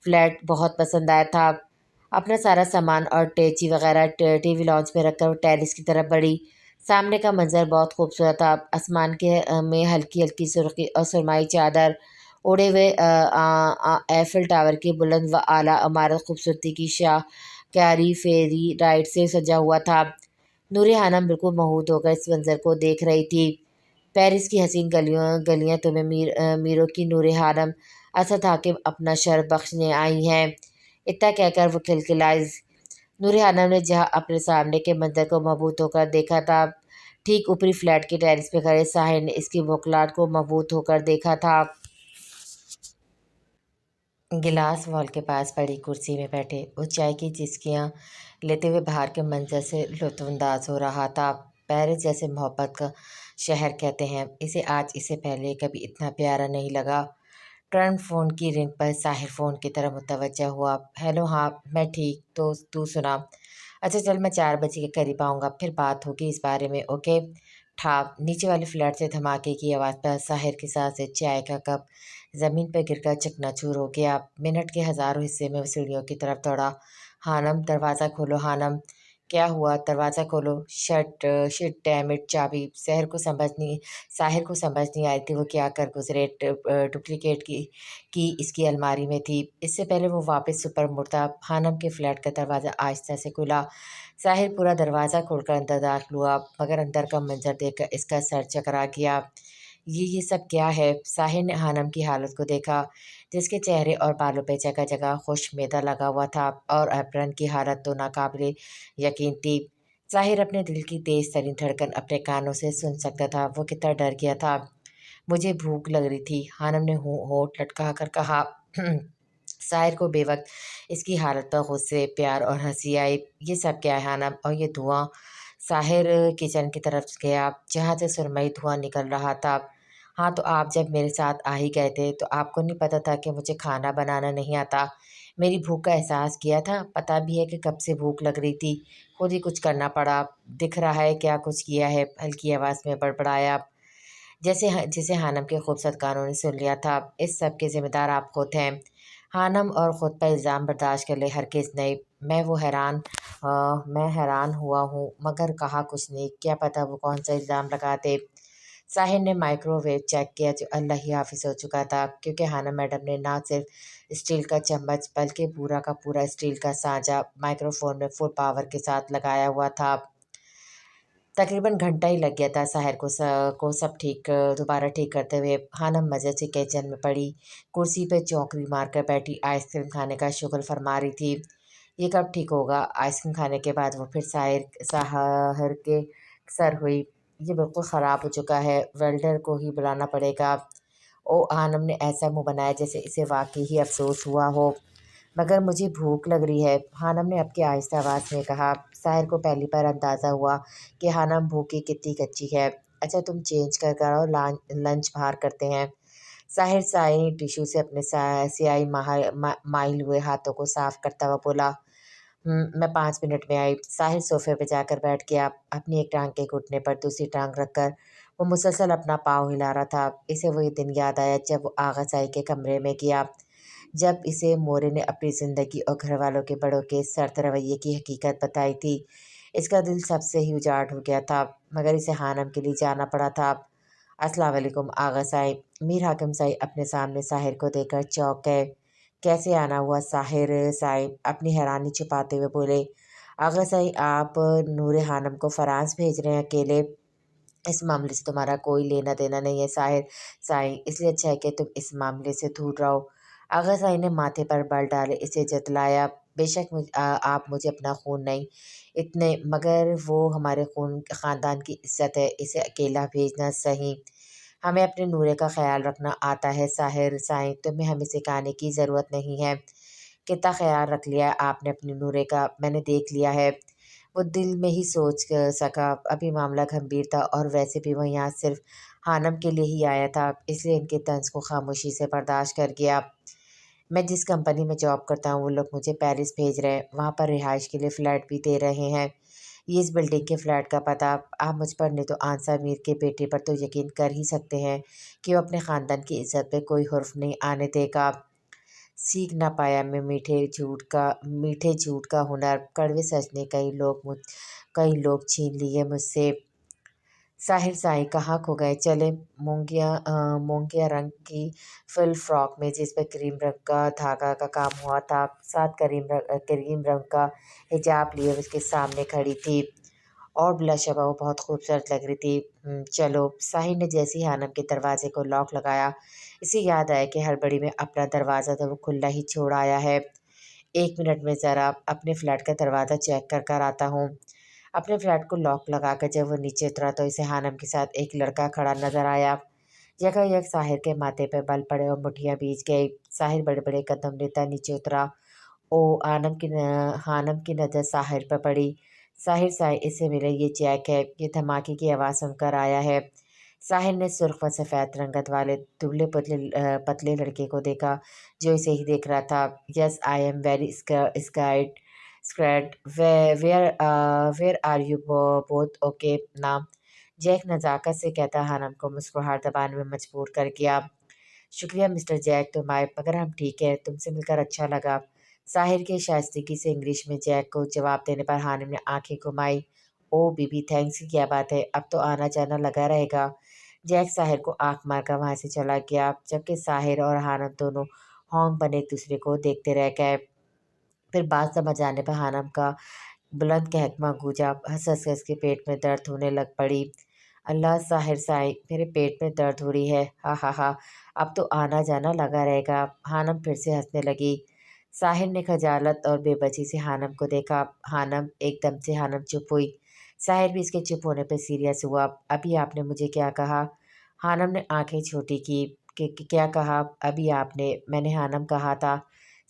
Speaker 1: فلیٹ بہت پسند آیا تھا۔ اپنا سارا سامان اور ٹیچی وغیرہ ٹی وی لاؤنج میں رکھ کر وہ ٹیرس کی طرف بڑھی۔ سامنے کا منظر بہت خوبصورت تھا۔ آسمان میں ہلکی ہلکی سرخی اور سرمائی چادر اوڑھے ہوئے ایفل ٹاور کی بلند و اعلیٰ عمارت خوبصورتی کی شاہکاری فیری لائٹ سے سجا ہوا تھا۔ نور خانم بالکل مبہوت ہو کر اس منظر کو دیکھ رہی تھی۔ پیرس کی حسین گلیاں تمہیں میروں کی نور خانم، اسد حاکم اپنا شرف بخشنے آئی ہیں۔ اتنا کہہ کر وہ کھلکھلائی۔ نور خانم نے جہاں اپنے سامنے کے منظر کو مبہوت ہو کر دیکھا تھا، ٹھیک اوپری فلیٹ کے ٹیرس پہ کھڑے ساحر نے اس کی بھوکلاہٹ کو مبہوت ہو کر دیکھا تھا۔ گلاس وال کے پاس بڑی کرسی میں بیٹھے وہ چائے کی چسکیاں لیتے ہوئے باہر کے منظر سے لطف انداز ہو رہا تھا۔ پیرس جیسے محبت کا شہر کہتے ہیں اسے، آج اسے پہلے کبھی اتنا پیارا نہیں لگا۔ ٹرن فون کی رنگ پر ساحر فون کی طرف متوجہ ہوا۔ ہیلو، ہاں میں ٹھیک، تو سنا؟ اچھا چل، میں 4 بجے کے قریب آؤں گا، پھر بات ہوگی اس بارے میں، اوکے؟ ٹھاپ! نیچے والے فلیٹ سے دھماکے کی آواز پر ساحر کے ساتھ سے چائے کا کپ زمین پر گر کر چکنا چور ہو گیا۔ منٹ کے ہزاروں حصے میں وہ سیڑھیوں کی طرف دوڑا۔ خانم، دروازہ کھولو خانم! کیا ہوا؟ دروازہ کھولو! شٹ ڈیم اٹ، چابی! ساحر کو سمجھ نہیں آ رہی تھی وہ کیا کر گزرے۔ ڈپلیکیٹ کی اس کی الماری میں تھی۔ اس سے پہلے وہ واپس اوپر مڑتا، خانم کے فلیٹ کا دروازہ آہستہ سے کھلا۔ ساحر پورا دروازہ کھول کر اندر داخل ہوا، مگر اندر کا منظر دیکھ کر اس کا سر چکرا گیا۔ یہ سب کیا ہے؟ ساحر نے خانم کی حالت کو دیکھا، جس کے چہرے اور بالوں پہ جگہ جگہ خشک میدہ لگا ہوا تھا، اور ایپرن کی حالت تو ناقابل یقین تھی۔ ساحر اپنے دل کی تیز ترین دھڑکن اپنے کانوں سے سن سکتا تھا۔ وہ کتنا ڈر گیا تھا۔ مجھے بھوک لگ رہی تھی، خانم نے ہونٹ لٹکا کر کہا۔ ساحر کو بے وقت اس کی حالت پر غصے، پیار اور ہنسی آئی۔ یہ سب کیا ہے خانم؟ اور یہ دھواں؟ ساحر کچن کی طرف گیا، جہاں سے سرمئی دھواں نکل رہا تھا۔ ہاں تو آپ جب میرے ساتھ آ ہی گئے تھے تو آپ کو نہیں پتہ تھا کہ مجھے کھانا بنانا نہیں آتا؟ میری بھوک کا احساس کیا تھا؟ پتہ بھی ہے کہ کب سے بھوک لگ رہی تھی، خود ہی کچھ کرنا پڑا۔ دکھ رہا ہے کیا کچھ کیا ہے، ہلکی آواز میں بڑبڑایا۔ جسے حانم کے خوبصورت کانوں نے سن لیا تھا۔ اس سب کے ذمہ دار آپ خود ہیں۔ حانم اور خود پر الزام برداشت کر لے، ہرگز نہیں۔ میں حیران ہوا ہوں مگر کہا کچھ نہیں، کیا پتہ وہ کون سا الزام لگاتے۔ ساحر نے مائکرو ویو چیک کیا جو اللہ ہی حافظ ہو چکا تھا، کیونکہ حانم میڈم نے نہ صرف اسٹیل کا چمچ بلکہ پورا کا پورا اسٹیل کا سانچہ مائکرو فون میں فل پاور کے ساتھ لگایا ہوا تھا۔ تقریباً گھنٹہ ہی لگ گیا تھا ساحر کو سب دوبارہ ٹھیک کرتے ہوئے۔ حانم مزے سے کچن میں پڑی کرسی پہ چوکری مار کر بیٹھی آئس کریم کھانے کا شغل فرما رہی تھی۔ یہ کب ٹھیک ہوگا؟ آئس کریم کھانے کے بعد وہ پھر ساحر کے سر ہوئی۔ یہ بالکل خراب ہو چکا ہے، ویلڈر کو ہی بلانا پڑے گا۔ حانم نے ایسا منہ بنایا جیسے اسے واقعی ہی افسوس ہوا ہو۔ مگر مجھے بھوک لگ رہی ہے، حانم نے اب کی آہستہ آواز میں کہا۔ ساحر کو پہلی بار اندازہ ہوا کہ حانم بھوکی کتنی کچی ہے۔ اچھا تم چینج کر آؤ، لنچ باہر کرتے ہیں۔ ساحر سائے ٹیشو سے اپنے سیاہی مائل ہوئے ہاتھوں کو صاف کرتا ہوا بولا۔ میں 5 منٹ میں آئی۔ ساحر صوفے پہ جا کر بیٹھ گیا، اپنی ایک ٹانگ کے گھٹنے پر دوسری ٹانگ رکھ کر وہ مسلسل اپنا پاؤں ہلا رہا تھا۔ اسے وہی دن یاد آیا جب وہ آغا سائی کے کمرے میں گیا، جب اسے مورے نے اپنی زندگی اور گھر والوں کے بڑوں کے سرد رویے کی حقیقت بتائی تھی۔ اس کا دل سب سے ہی اجاڑ ہو گیا تھا، مگر اسے حانم کے لیے جانا پڑا تھا۔ السلام علیکم آغا سائی۔ میر حاکم سائی اپنے سامنے ساحر کو دیکھ کر چونک گئے۔ کیسے آنا ہوا ساحر سائی؟ اپنی حیرانی چھپاتے ہوئے بولے۔ آغا سائی آپ نور حانم کو فرانس بھیج رہے ہیں اکیلے؟ اس معاملے سے تمہارا کوئی لینا دینا نہیں ہے ساحر سائی، اس لیے اچھا ہے کہ تم اس معاملے سے دور رہو۔ آغا سائی نے ماتھے پر بل ڈالے اسے جتلایا۔ بے شک آپ مجھے اپنا خون نہیں اتنے، مگر وہ ہمارے خاندان کی عزت ہے، اسے اکیلا بھیجنا صحیح۔ ہمیں اپنے نورے کا خیال رکھنا آتا ہے ساحر سائی، تمہیں ہمیں سکھانے کی ضرورت نہیں ہے۔ کتنا خیال رکھ لیا ہے آپ نے اپنے نورے کا، میں نے دیکھ لیا ہے۔ وہ دل میں ہی سوچ سکا ابھی معاملہ گھمبیر تھا، اور ویسے بھی وہ یہاں صرف حانم کے لیے ہی آیا تھا، اس لیے ان کے طنز کو خاموشی سے برداشت کر گیا۔ میں جس کمپنی میں جاب کرتا ہوں وہ لوگ مجھے پیرس بھیج رہے ہیں، وہاں پر رہائش کے لیے فلیٹ بھی دے رہے ہیں۔ یہ اس بلڈنگ کے فلیٹ کا پتہ۔ آپ مجھ پر نہیں تو آنسا میر کے بیٹے پر تو یقین کر ہی سکتے ہیں کہ وہ اپنے خاندان کی عزت پہ کوئی حرف نہیں آنے دے گا۔ سیکھ نہ پایا میں میٹھے جھوٹ کا ہنر، کڑوے سچ نے کئی لوگ چھین لیے مجھ سے۔ ساحر سائی کہاں کھو گئے؟ چلے مونگیا رنگ کی فل فراک میں جس پہ کریم رنگ کا دھاگا کا کام ہوا تھا، ساتھ کریم رنگ کا حجاب لیے اس کے سامنے کھڑی تھی، اور بلا شبہ وہ بہت خوبصورت لگ رہی تھی۔ چلو۔ ساحر نے جیسے ہی حانم کے دروازے کو لاک لگایا، اسے یاد آیا کہ ہڑبڑی میں اپنا دروازہ تو وہ کھلا ہی چھوڑ آیا ہے۔ 1 منٹ میں ذرا اپنے فلیٹ کا دروازہ چیک کر آتا ہوں۔ اپنے فلیٹ کو لاک لگا کر جب وہ نیچے اترا تو اسے حانم کے ساتھ ایک لڑکا کھڑا نظر آیا۔ یک ساحر کے ماتھے پہ بل پڑے اور مٹھیاں بیچ گئی۔ ساحر بڑے بڑے قدم لیتا نیچے اترا۔ حانم کی نظر ساحر پہ پڑی۔ ساحر سائی اس سے ملے، یہ جیک ہے، یہ دھماکے کی آواز سن کر آیا ہے۔ ساحر نے سرخ و سفید رنگت والے دبلے پتلے لڑکے کو دیکھا جو اسے ہی دیکھ رہا تھا۔ Yes I am very scared, where are you both okay نا؟ جیک نزاکت سے کہتا حانم کو مسکراہٹ دبانے میں مجبور کر گیا۔ شکریہ مسٹر جیک، تم آئے، مگر ہم ٹھیک ہے، تم سے مل کر اچھا لگا۔ ساحر کے شائستگی سے انگلش میں جیک کو جواب دینے پر حانم نے آنکھیں گھمائی۔ او بی بی تھینکس کی کیا بات ہے، اب تو آنا جانا لگا رہے گا۔ جیک ساحر کو آنکھ مار کر وہاں سے چلا گیا، جبکہ ساحر اور حانم دونوں ہونگ بنے ایک دوسرے کو دیکھتے رہ گئے۔ پھر بات سمجھ آنے پر حانم کا بلند کہتما گونجا، ہنس ہنس کے اس کے پیٹ میں درد ہونے لگ پڑی۔ اللہ ساحر سائی، میرے پیٹ میں درد ہو رہی ہے، ہا ہا ہا، اب تو آنا جانا لگا رہے گا۔ حانم پھر سے ہنسنے لگی۔ ساحر نے خجالت اور بے بسی سے حانم کو دیکھا۔ ایک دم سے حانم چپ ہوئی۔ ساحر بھی اس کے چپ ہونے پہ سیریس ہوا۔ ابھی آپ نے مجھے کیا کہا؟ حانم نے آنکھیں چھوٹی کی۔ کیا کہا؟ ابھی آپ نے، میں نے حانم کہا تھا۔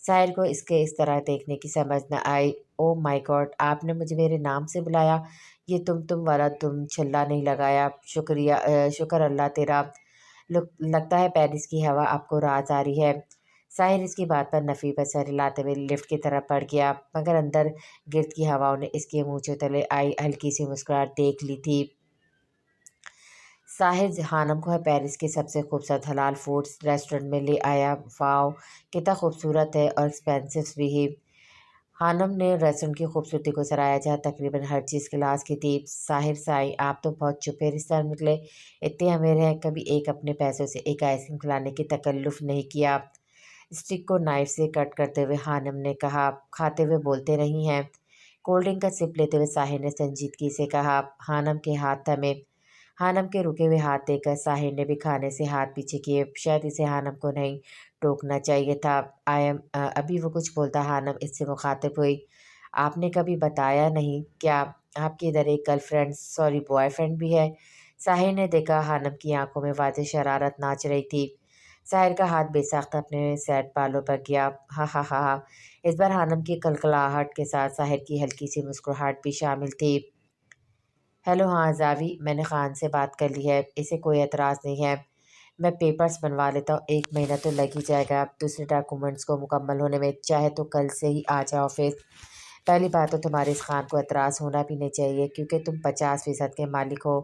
Speaker 1: ساحر کو اس کے اس طرح دیکھنے کی سمجھ نہ آئی۔ او مائی گاڈ، آپ نے مجھے میرے نام سے بلایا، یہ تم والا تم چھلا نہیں لگایا، شکر اللہ تیرا، لگتا ہے پیرس کی ہوا آپ کو راز آ رہی ہے۔ ساحر اس کی بات پر نفی پر سر ہلاتے ہوئے لفٹ کی طرف بڑھ گیا، مگر اندر گرد کی ہواؤں نے اس کے منہ تلے آئی ہلکی سی مسکراہٹ دیکھ لی تھی۔ साहिर हानम को है पेरिस के सबसे खूबसूरत हलाल फूड्स रेस्टोरेंट में ले आया। वाओ, कितना खूबसूरत है और एक्सपेंसिव भी है। हानम ने रेस्टोरेंट की खूबसूरती को सराहा जहाँ तकरीबन हर चीज़ क्लास की थी। साहिर साई, आप तो बहुत चुपे रिश्तेदार निकले, इतने अमीर हैं, कभी एक अपने पैसों से एक आइसक्रीम खिलाने की तकल्लुफ़ नहीं किया। स्टिक को नाइफ से कट करते हुए हानम ने कहा, खाते हुए बोलते रही हैं। कोल्ड ड्रिंक का सिप लेते हुए साहिर ने संजीदगी से कहा। हानम के हाथ थमे। हानम के रुके हुए हाथ देखकर साहिर ने भी खाने से हाथ पीछे किए। शायद इसे हानम को नहीं टोकना चाहिए था। अभी वो कुछ बोलता, हानम इससे मुखातिब हुई। आपने कभी बताया नहीं क्या आपके इधर एक गर्लफ्रेंड, सॉरी बॉयफ्रेंड भी है? साहिर ने देखा हानम की आंखों में वाज़ेह शरारत नाच रही थी। साहिर का हाथ बेसाख्ता अपने सैड बालों पर गया। हा हा हा हा। इस बार हानम की कलकलाहट के साथ साहिर की हल्की सी मुस्कुराहट भी शामिल थी। हेलो, हाँ जावी, मैंने ख़ान से बात कर ली है, इसे कोई एतराज़ नहीं है। मैं पेपर्स बनवा लेता हूँ, 1 महीना तो लग ही जाएगा दूसरे डॉक्यूमेंट्स को मुकम्मल होने में, चाहे तो कल से ही आ जाओ ऑफिस। पहली बात तो तुम्हारे इस ख़ान को एतराज़ होना भी नहीं चाहिए क्योंकि तुम 50% के मालिक हो।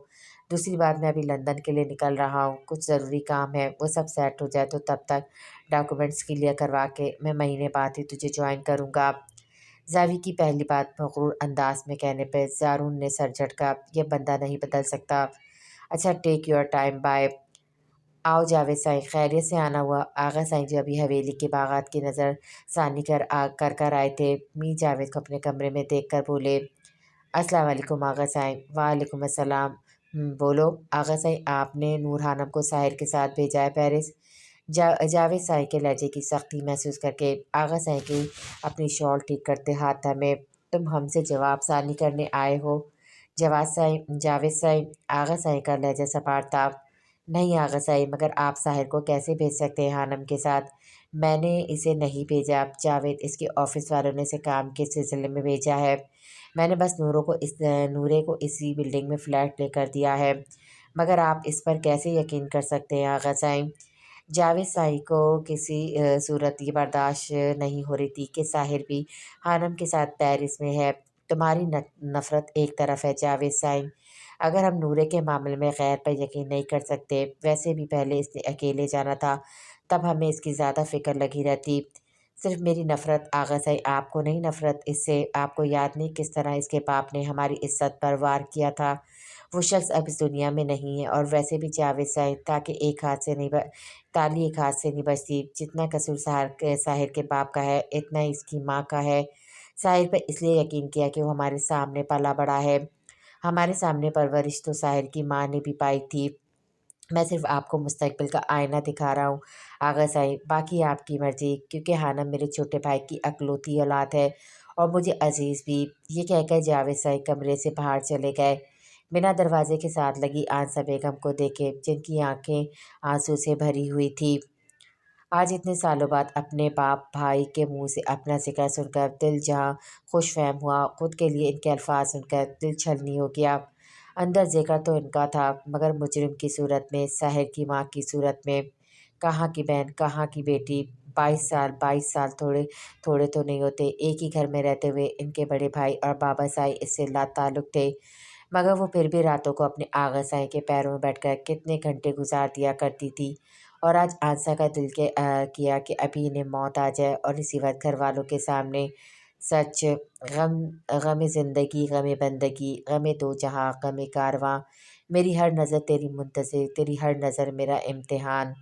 Speaker 1: दूसरी बात, मैं अभी लंदन के लिए निकल रहा हूँ, कुछ ज़रूरी काम है, वो सब सेट हो जाए तो तब तक डॉक्यूमेंट्स क्लियर करवा के मैं महीने बाद ही तुझे ज्वाइन करूँगा। जावी की पहली बात मग़रूर अंदाज में कहने पे ज़ारून ने सर झटका। ये बंदा नहीं बदल सकता। अच्छा, टेक योर टाइम, बाय। आओ जावेद साईं, खैरियत से आना हुआ? आगा साईं जी अभी हवेली के बागात की नज़र सानी कर आए थे। मी जावेद को अपने कमरे में देख कर बोले, अस्सलाम वालेकुम आगा साईं। वालेकुम अस्सलाम। बोलो आगा साईं, आपने नूर खानम को साहिर के साथ भेजा है पेरिस? जावेद साईं के लहजे की सख्ती महसूस करके आगा साईं की अपनी शॉल ठीक करते हाथ थमे। तुम हमसे जवाब सानी करने आए हो? जावेद साईं, आगा साईं का लहजा सपाट था। नहीं आगा साईं, मगर आप साहिर को कैसे भेज सकते हैं हानम के साथ? मैंने इसे नहीं भेजा जावेद, इसके ऑफिस वालों ने इसे काम के सिलसिले में भेजा है। मैंने बस नूरे को इसी बिल्डिंग में फ़्लैट लेकर दिया है। मगर आप इस पर कैसे यकीन कर सकते हैं आगा साईं? जावेद साई को किसी सूरत ये बर्दाश्त नहीं हो रही थी कि साहिर भी हानम के साथ पेरिस में है। तुम्हारी नफ़रत एक तरफ है जावेद साई। अगर हम नूरे के मामले में गैर पर यकीन नहीं कर सकते, वैसे भी पहले इसने अकेले जाना था, तब हमें इसकी ज़्यादा फ़िक्र लगी रहती। सिर्फ मेरी नफ़रत आगा साई, आपको नहीं नफ़रत इससे? आपको याद नहीं किस तरह इसके बाप ने हमारी इज्जत पर वार किया था? वो शख्स अब इस दुनिया में नहीं है। और वैसे भी जावेद साई, ताली एक हाथ से नहीं बजती। जितना कसूर साहिर के बाप का है, इतना ही इसकी माँ का है। साहिर पर इसलिए यकीन किया कि वो हमारे सामने पला बड़ा है। हमारे सामने परवरिश तो साहिर की माँ ने भी पाई थी। मैं सिर्फ आपको मुस्तकबिल का आईना दिखा रहा हूँ आगा साहिब, बाकी आपकी मर्ज़ी, क्योंकि हानम मेरे छोटे भाई की अकलौती औलाद है और मुझे अजीज़ भी। ये कहकर जावेद साहिब कमरे से बाहर चले गए, बिना दरवाजे के साथ लगी आंसा बेगम को देखे, जिनकी आंखें आंसू से भरी हुई थी। आज इतने सालों बाद अपने बाप भाई के मुंह से अपना ज़िक्र सुनकर दिल जहाँ खुशफ़हम हुआ, खुद के लिए इनके अल्फाज सुनकर दिल छलनी हो गया। अंदर ज़िक्र तो इनका था, मगर मुजरिम की सूरत में, साहिर की माँ की सूरत में। कहाँ की बहन, कहाँ की बेटी। 22 साल थोड़े थोड़े तो नहीं होते। एक ही घर में रहते हुए इनके बड़े भाई और बाबा साई इससे लाताल्लुक़ थे, मगर वो फिर भी रातों को अपने आगा साईं के पैरों में बैठकर कितने घंटे गुजार दिया करती थी। और आज आंसा का किया कि अभी इन्हें मौत आ जाए और इसी वक्त घर वालों के सामने सच। गम, गम ज़िंदगी, गम बंदगी, गम दो जहाँ, गम कारवां। मेरी हर नज़र तेरी मुंतज़िर, तेरी हर नज़र मेरा इम्तिहान।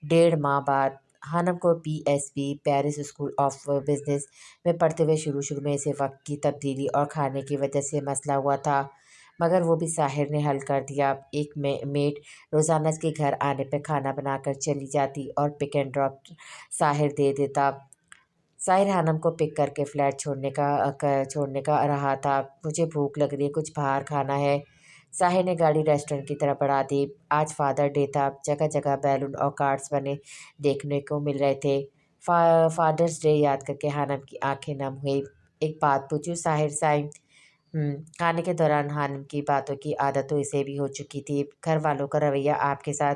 Speaker 1: 1.5 माह बाद हानम को PSB Paris school of business में पढ़ते हुए शुरू में इसे वक्त की तब्दीली और खाने की वजह से मसला हुआ था, मगर वो भी साहिर ने हल कर दिया। एक मेड रोज़ाना इसके घर आने पर खाना बनाकर चली जाती और पिक एंड ड्रॉप साहिर दे देता। साहिर हानम को पिक करके फ्लैट छोड़ने का रहा था। मुझे भूख लग रही है, कुछ बाहर खाना है। साहिर ने गाड़ी रेस्टोरेंट की तरफ बढ़ा दी। आज फादर डे था, जगह जगह बैलून और कार्ड्स बने देखने को मिल रहे थे। फादर्स डे याद करके हानम की आंखें नम हुई। एक बात पूछूं साहिर साईं? खाने के दौरान हानम की बातों की आदत तो इसे भी हो चुकी थी। घर वालों का रवैया आपके साथ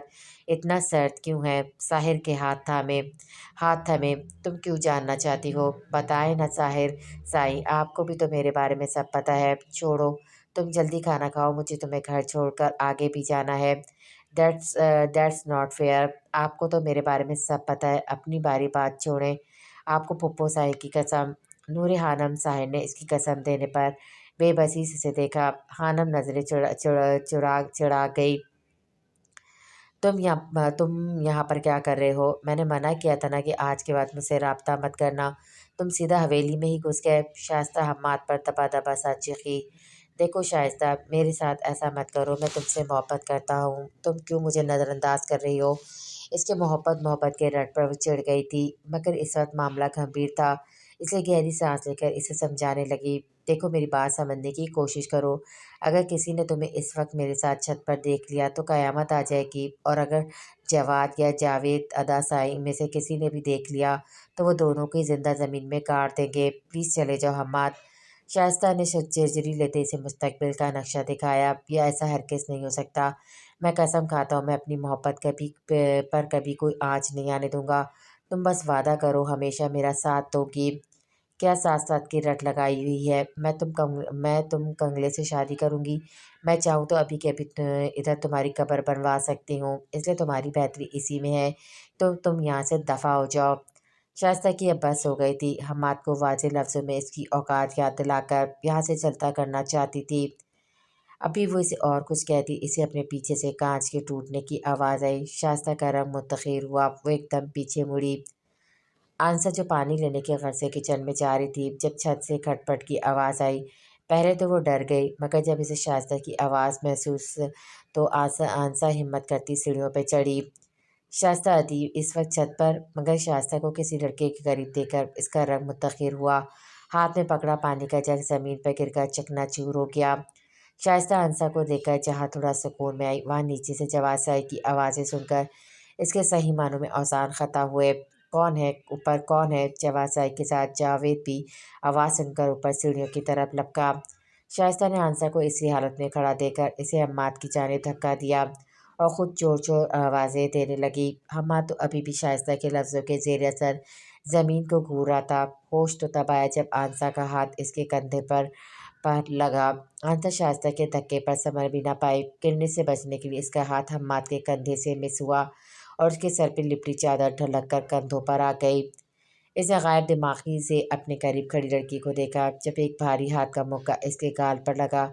Speaker 1: इतना सर्द क्यों है? साहिर के हाथ थमे। तुम क्यों जानना चाहती हो? बताए ना साहिर साईं, आपको भी तो मेरे बारे में सब पता है। छोड़ो, तुम जल्दी खाना खाओ, मुझे तुम्हें घर छोड़कर आगे भी जाना है। That's not fair. आपको तो मेरे बारे में सब पता है, अपनी बारी बात छोड़ें। आपको पुप्पो साहिब की कसम। नूरे खानम साहिब ने इसकी कसम देने पर बेबसी से उसे देखा। खानम नजरें चुरा गई। तुम यहाँ पर क्या कर रहे हो? मैंने मना किया था ना कि आज के बाद मुझसे राब्ता मत करना। तुम सीधा हवेली में ही घुस गए। शाइस्ता हम्माद पर दबा दबा सा चीखी। देखो शाइस्ता, मेरे साथ ऐसा मत करो, मैं तुमसे मोहब्बत करता हूँ, तुम क्यों मुझे नज़रअंदाज कर रही हो? इसके मोहब्बत मोहब्बत के रट पर वो चिढ़ गई थी, मगर इस वक्त मामला गंभीर था, इसलिए गहरी सांस लेकर इसे समझाने लगी। देखो, मेरी बात समझने की कोशिश करो। अगर किसी ने तुम्हें इस वक्त मेरे साथ छत पर देख लिया तो क़यामत आ जाएगी, और अगर जवाद या जावेद अदा साई में से किसी ने भी देख लिया तो वो दोनों को ही जिंदा ज़मीन में काट देंगे। प्लीज़ चले जाओ हम्माद। शाइस्ता ने झिरझिरी लेते इसे मुस्तकबिल का नक्शा दिखाया। यह ऐसा हरगिज़ नहीं हो सकता। मैं कसम खाता हूँ, मैं अपनी मोहब्बत पर कभी कोई आँच नहीं आने दूंगा। तुम बस वादा करो, हमेशा मेरा साथ दोगी। क्या साथ साथ की रट लगाई हुई है? मैं तुम कंगले से शादी करूंगी। मैं चाहूँ तो अभी के अभी इधर तुम्हारी कब्र बनवा सकती हूँ, इसलिए तुम्हारी बेहतरी इसी में है, तो तुम यहाँ से दफ़ा हो जाओ। शाइस्ता की अब बस हो गई थी। हम्माद को वाज़ेह लफ्ज़ों में इसकी औकात याद दिलाकर यहाँ से चलता करना चाहती थी। अभी वो इसे और कुछ कहती, इसे अपने पीछे से कांच के टूटने की आवाज़ आई। शाइस्ता का रंग मुतखिर हुआ, वो एकदम पीछे मुड़ी। आंसर जो पानी लेने के घर से किचन में जा रही थी, जब छत से खटपट की आवाज़ आई, पहले तो वो डर गई, मगर जब इसे शाइस्ता की आवाज़ महसूस तो आंसा हिम्मत करती सीढ़ियों पर चढ़ी। शाइस्ता थी इस वक्त छत पर, मगर शाइस्ता को किसी लड़के के करीब देखकर इसका रंग मुतखिर हुआ। हाथ में पकड़ा पानी का जग ज़मीन पर गिरकर चकनाचूर हो गया। शाइस्ता अंसा को देखकर जहाँ थोड़ा सुकून में आई, वहाँ नीचे से जवाद साई की आवाज़ें सुनकर इसके सही मानों में औसान खता हुए। कौन है ऊपर, कौन है? जवाद साई के साथ जावेद भी आवाज़ सुनकर ऊपर सीढ़ियों की तरफ लपका। शाइस्ता ने आंसा को इसी हालत में खड़ा देखकर इसे हम्माद की जानिब धक्का दिया और ख़ुद जोर जोर आवाज़ें देने लगी। हम्माद तो अभी भी शाइस्ता के लफ्ज़ों के ज़ेर असर ज़मीन को घूर रहा था। होश तो तब आया जब आंसा का हाथ इसके कंधे पर लगा। आंसा शाइस्ता के धक्के पर संभल भी न पाई। गिरने से बचने के लिए इसका हाथ हम्माद के कंधे से मिस हुआ और उसके सर पर लिपटी चादर ढलक कर कंधों पर आ गई। इसने गैर दिमागी से अपने करीब खड़ी लड़की को देखा। जब एक भारी हाथ का मुक्का इसके गाल पर लगा,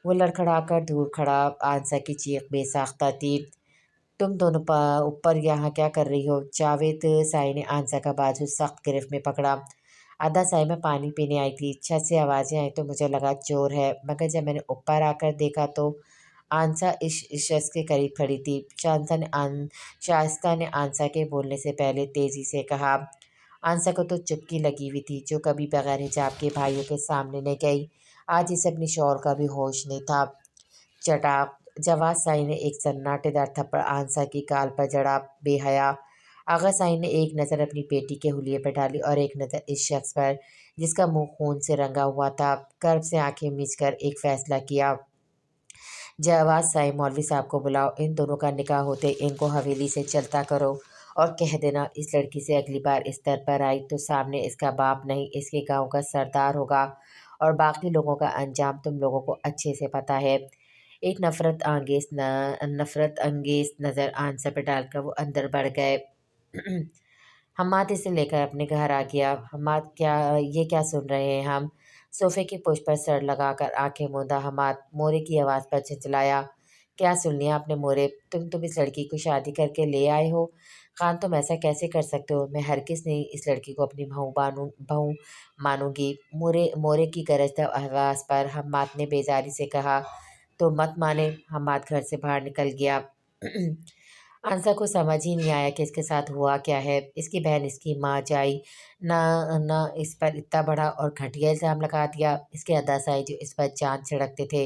Speaker 1: वो लड़खड़ा कर दूर खड़ा। आंसा की चीख बेसाख्ता थी। तुम दोनों ऊपर यहाँ क्या कर रही हो? जावेद साई ने आंसा का बाजू सख्त गिरफ्त में पकड़ा। आधा साई में पानी पीने आई थी, छत से आवाज़ें आई तो मुझे लगा चोर है, मगर जब मैंने ऊपर आकर देखा तो आंसा इस शख्स के करीब खड़ी थी। शाइस्ता ने आंसा के बोलने से पहले तेज़ी से कहा। आंसा को तो चुपकी लगी हुई थी, जो कभी बगैर हिजाब के भाइयों के सामने नहीं गई। आज इसे अपनी शौर का भी होश नहीं था। चटाक! जवाद साई ने एक सन्नाटेदार थप्पड़ आंसा की गाल पर जड़ा। बेहया! आगा साई ने एक नज़र अपनी बेटी के हुलिये पर डाली और एक नज़र इस शख्स पर जिसका मुंह खून से रंगा हुआ था। कर्ब से आंखें मीचकर एक फैसला किया। जवाद साई, मौलवी साहब को बुलाओ, इन दोनों का निकाह होते इनको हवेली से चलता करो और कह देना इस लड़की से अगली बार इस दर पर आई तो सामने इसका बाप नहीं, इसके गांव का सरदार होगा, और बाकी लोगों का अंजाम तुम लोगों को अच्छे से पता है। एक नफरत अंगेज नज़र आंसा पर डालकर वो अंदर बढ़ गए। हम्माद इसे लेकर अपने घर आ गया। हम्माद, क्या सुन रहे हैं हम? सोफे की पुश पर सर लगाकर आंखें मूंदा हम्माद मोरे की आवाज़ पर झिंझलाया। क्या सुन लिया आपने मोरे? तुम इस लड़की को शादी करके ले आए हो? खान, तुम ऐसा कैसे कर सकते हो? मैं हरगिज़ नहीं इस लड़की को अपनी बहू मानूंगी। मोरे मोरे की गरजदा आवाज़ पर हम्माद ने बेजारी से कहा। तो मत माने। हम्माद घर से बाहर निकल गया। आंसा को समझ ही नहीं आया कि इसके साथ हुआ क्या है। इसकी बहन, इसकी माँ जाई ना ना इस पर इतना बड़ा और घटिया इल्ज़ाम लगा दिया। इसके अदा साई जो इस पर जान छिड़कते थे,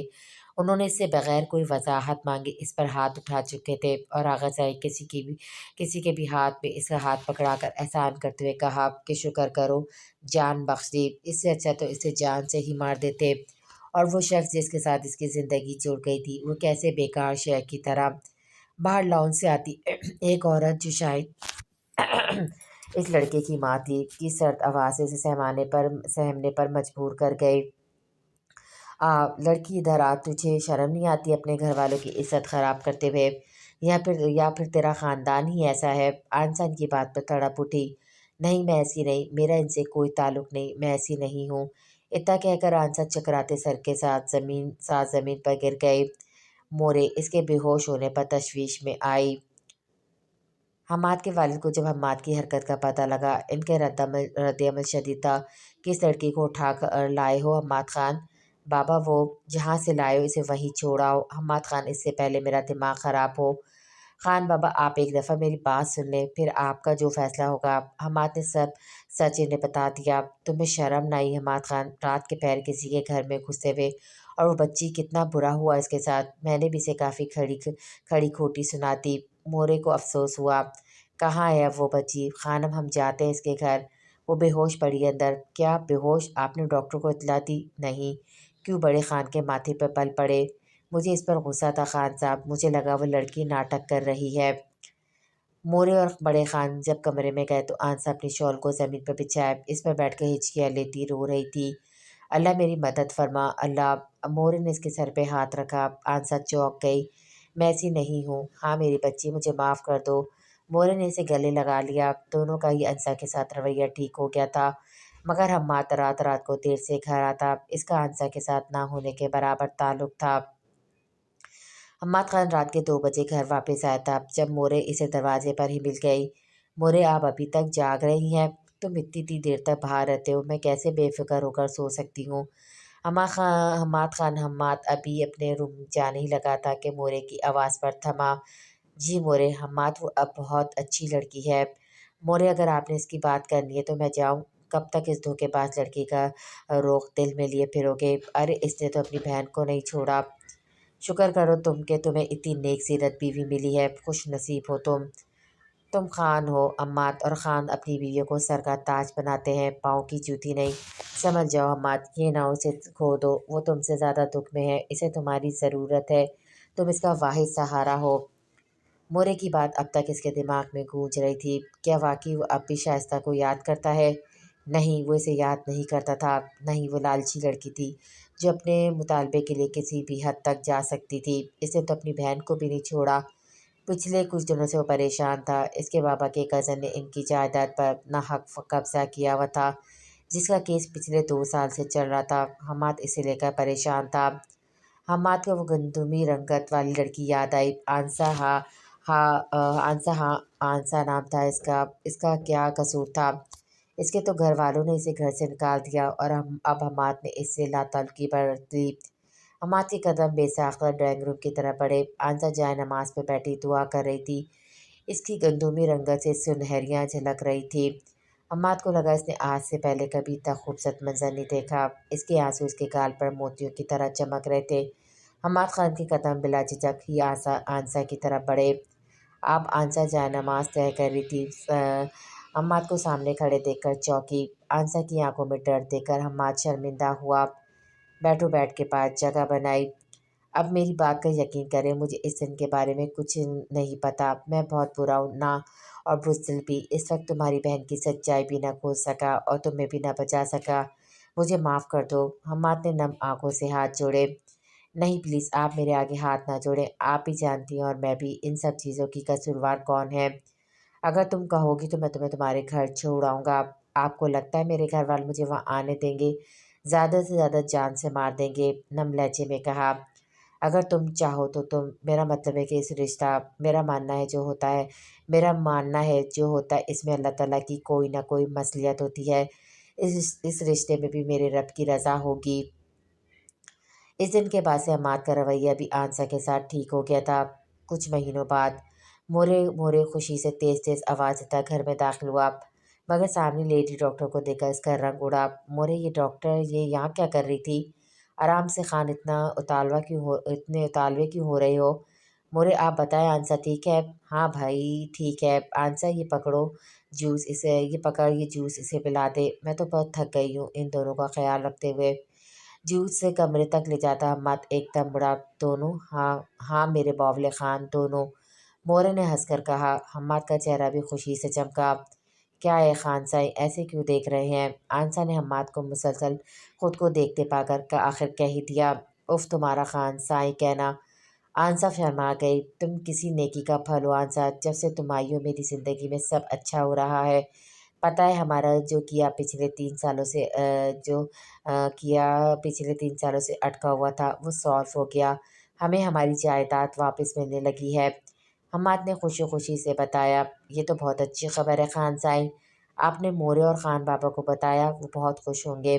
Speaker 1: उन्होंने इससे बगैर कोई वजाहत मांगे इस पर हाथ उठा चुके थे, और आगा साई किसी के भी हाथ पे इसका हाथ पकड़ाकर एहसान करते हुए कहा कि शुक्र करो जान बख्श दी, इससे अच्छा तो इसे जान से ही मार देते। और वो शख्स जिसके साथ इसकी ज़िंदगी जुड़ गई थी, वो कैसे बेकार शय की तरह बाहर लॉन से आती एक औरत जो शायद इस लड़के की माँ थी, की सर्द आवाज़ से सहमने पर मजबूर कर गए। लड़की इधर आ, तुझे शर्म नहीं आती अपने घर वालों की इज्जत ख़राब करते हुए? या फिर तेरा ख़ानदान ही ऐसा है? आंसा इनकी बात पर तड़प उठी। नहीं, मैं ऐसी नहीं, मेरा इनसे कोई ताल्लुक नहीं, मैं ऐसी नहीं हूँ। इतना कहकर आंसा चकराते सर के साथ ज़मीन पर गिर गए। मोरे इसके बेहोश होने पर तशवीश में आई। हम्माद के वालिद को जब हम्माद की हरकत का पता लगा, इनके रद्द-ए-अमल शदीद था कि इस लड़की को उठा कर लाए हो हम्माद खान। बाबा, वो जहाँ से लाए हो इसे वहीं छोड़ आओ। हम्माद खान, इससे पहले मेरा दिमाग ख़राब हो। खान बाबा, आप एक दफ़ा मेरी बात सुन लें, फिर आपका जो फ़ैसला होगा। हम्माद ने सब सच इन्हें बता दिया। तुम्हें शर्म न आई हम्माद खान, रात के पहर किसी के घर में घुसते हुए? और वो बच्ची, कितना बुरा हुआ इसके साथ। मैंने भी इसे काफ़ी खड़ी खोटी सुना दी। मोरे को अफसोस हुआ। कहाँ है अब वो बच्ची? खानम, हम जाते हैं इसके घर। वो बेहोश पड़ी है अंदर। क्या बेहोश? आपने डॉक्टर को इतला दी? नहीं। क्यों? बड़े खान के माथे पर बल पड़े। मुझे इस पर गुस्सा था खान साहब, मुझे लगा वो लड़की नाटक कर रही है। मोरे और बड़े खान जब कमरे में गए तो आंसा अपनी शॉल को ज़मीन पर बिछाए इस पर बैठ कर हिचकियाँ लेती रो रही थी। अल्लाह मेरी मदद फरमा, अल्लाह। मोरे ने इसके सर पे हाथ रखा। आंसा चौंक गई। मैं ऐसी नहीं हूँ। हाँ मेरी बच्ची, मुझे माफ़ कर दो। मोरे ने इसे गले लगा लिया। दोनों का ही आंसा के साथ रवैया ठीक हो गया था, मगर हम्माद रात रात को देर से घर आता, इसका आंसा के साथ ना होने के बराबर ताल्लुक था। हम्माद खान रात के 2 बजे घर वापस आया था, जब मोरे इसे दरवाजे पर ही मिल गई। मोरे, आप अभी तक जाग रही हैं? तुम इतनी देर तक बाहर रहते हो, मैं कैसे बेफिक्र होकर सो सकती हूँ? हम्माद अभी अपने रूम जाने ही लगा था कि मोरे की आवाज़ पर थमा। जी मोरे, हम्माद वो अब बहुत अच्छी लड़की है। मोरे, अगर आपने इसकी बात करनी है तो मैं जाऊँ? कब तक इस धोखेबाज लड़की का रोक दिल में लिए फिरोगे? अरे इसने तो अपनी बहन को नहीं छोड़ा। शुक्र करो तुम कि तुम्हें इतनी नेक सीरत बीवी मिली है, खुश नसीब हो तुम। तुम खान हो हम्माद, और खान अपनी बीवियों को सर का ताज बनाते हैं, पाँव की जूती नहीं। समझ जाओ हम्माद, ये ना उसे खो दो, वो तुमसे ज़्यादा दुख में है, इसे तुम्हारी ज़रूरत है, तुम इसका वाहिद सहारा हो। मोरे की बात अब तक इसके दिमाग में गूंज रही थी। क्या वाकई वो अब भी शाइस्ता को याद करता है? नहीं, वो इसे याद नहीं करता था। नहीं, वो लालची लड़की थी जो अपने मुतालबे के लिए किसी भी हद तक जा सकती थी। इसने तो अपनी बहन को भी नहीं छोड़ा। पिछले कुछ दिनों से वो परेशान था। इसके बाबा के कज़न ने इनकी जायदाद पर नाहक कब्जा किया हुआ था, जिसका केस पिछले 2 साल से चल रहा था। हम्माद इसे लेकर परेशान था। हम्माद को वो गंदुमी रंगत वाली लड़की याद आई। आंसा नाम था इसका। इसका क्या कसूर था? इसके तो घर वालों ने इसे घर से निकाल दिया, और अब हम्माद ने इससे लाताल्लुकी बरत ली। हम्माद के कदम बेसाख्ता ड्राइंग रूम की तरफ बढ़े। आंसा जाए नमाज पर बैठी दुआ कर रही थी। इसकी गंदुमी रंगत से सुनहरियाँ झलक रही थी। हम्माद को लगा इसने आज से पहले कभी इतना खूबसूरत मंजर नहीं देखा। इसके आंसू इसके गाल पर मोतियों की तरह चमक रहे थे। हम्माद खान के कदम बिला झिझक ही आंसा की तरफ बढ़े। अब आंसा जाए नमाज तय कर रही थी। हम्माद को सामने खड़े देखकर चौंकी। आंसा की आंखों में डर देखकर हम्माद शर्मिंदा हुआ। बैठो, बैठ के पास जगह बनाई। अब मेरी बात का यकीन करें, मुझे इस दिन के बारे में कुछ नहीं पता। मैं बहुत बुरा हूँ ना, और बुज़दिल भी। इस वक्त तुम्हारी बहन की सच्चाई भी ना खोज सका और तुम्हें भी ना बचा सका। मुझे माफ़ कर दो। हम्माद ने नम आंखों से हाथ जोड़े। नहीं प्लीज़, आप मेरे आगे हाथ ना जोड़ें। आप ही जानती हैं और मैं भी, इन सब चीज़ों की कसूरवार कौन है। अगर तुम कहोगी तो मैं तुम्हें तुम्हारे घर छोड़ आऊँगा। आपको लगता है मेरे घर वाले मुझे वहाँ आने देंगे? ज़्यादा से ज़्यादा जान से मार देंगे, नम लहजे में कहा। अगर तुम चाहो तो तुम, मेरा मतलब है कि इस रिश्ता, मेरा मानना है जो होता है इसमें अल्लाह ताला की कोई ना कोई मसलियत होती है। इस रिश्ते में भी मेरे रब की रज़ा होगी। इस दिन के बाद से हम्माद का रवैया भी आंसा के साथ ठीक हो गया था। कुछ महीनों बाद मोरे मोरे खुशी से तेज़ तेज़ आवाज़ देता घर में दाखिल हुआ, मगर सामने लेडी डॉक्टर को देखकर इसका रंग उड़ा। मोरे, ये डॉक्टर, ये यहाँ क्या कर रही थी? आराम से खान, इतने उतावले क्यों हो रहे हो? मोरे, आप बताएं, आंसा ठीक है? हाँ भाई ठीक है। आंसा, ये जूस इसे पिला दे। मैं तो बहुत थक गई हूँ इन दोनों का ख्याल रखते हुए। जूस से कमरे तक ले जाता हम्माद एकदम मुड़ा। दोनों? हाँ हाँ मेरे बावले खान, दोनों। मोरे ने हंसकर कहा। हम्माद का चेहरा भी खुशी से चमका। کیا ہے خان سائی، ایسے کیوں دیکھ رہے ہیں؟ آنسا نے حماد کو مسلسل خود کو دیکھتے پا کر آخر کہہ ہی دیا، اف تمہارا خان سائی کہنا۔ آنسا فرما گئی، تم کسی نیکی کا پھل ہو آنسا، جب سے تم آئی ہو میری زندگی میں سب اچھا ہو رہا ہے۔ پتہ ہے ہمارا جو کیا پچھلے 3 سالوں سے اٹکا ہوا تھا وہ سالو ہو گیا، ہمیں ہماری جائیداد واپس ملنے لگی ہے۔ حماد نے خوشی خوشی سے بتایا، یہ تو بہت اچھی خبر ہے خان سائی، آپ نے مورے اور خان بابا کو بتایا، وہ بہت خوش ہوں گے۔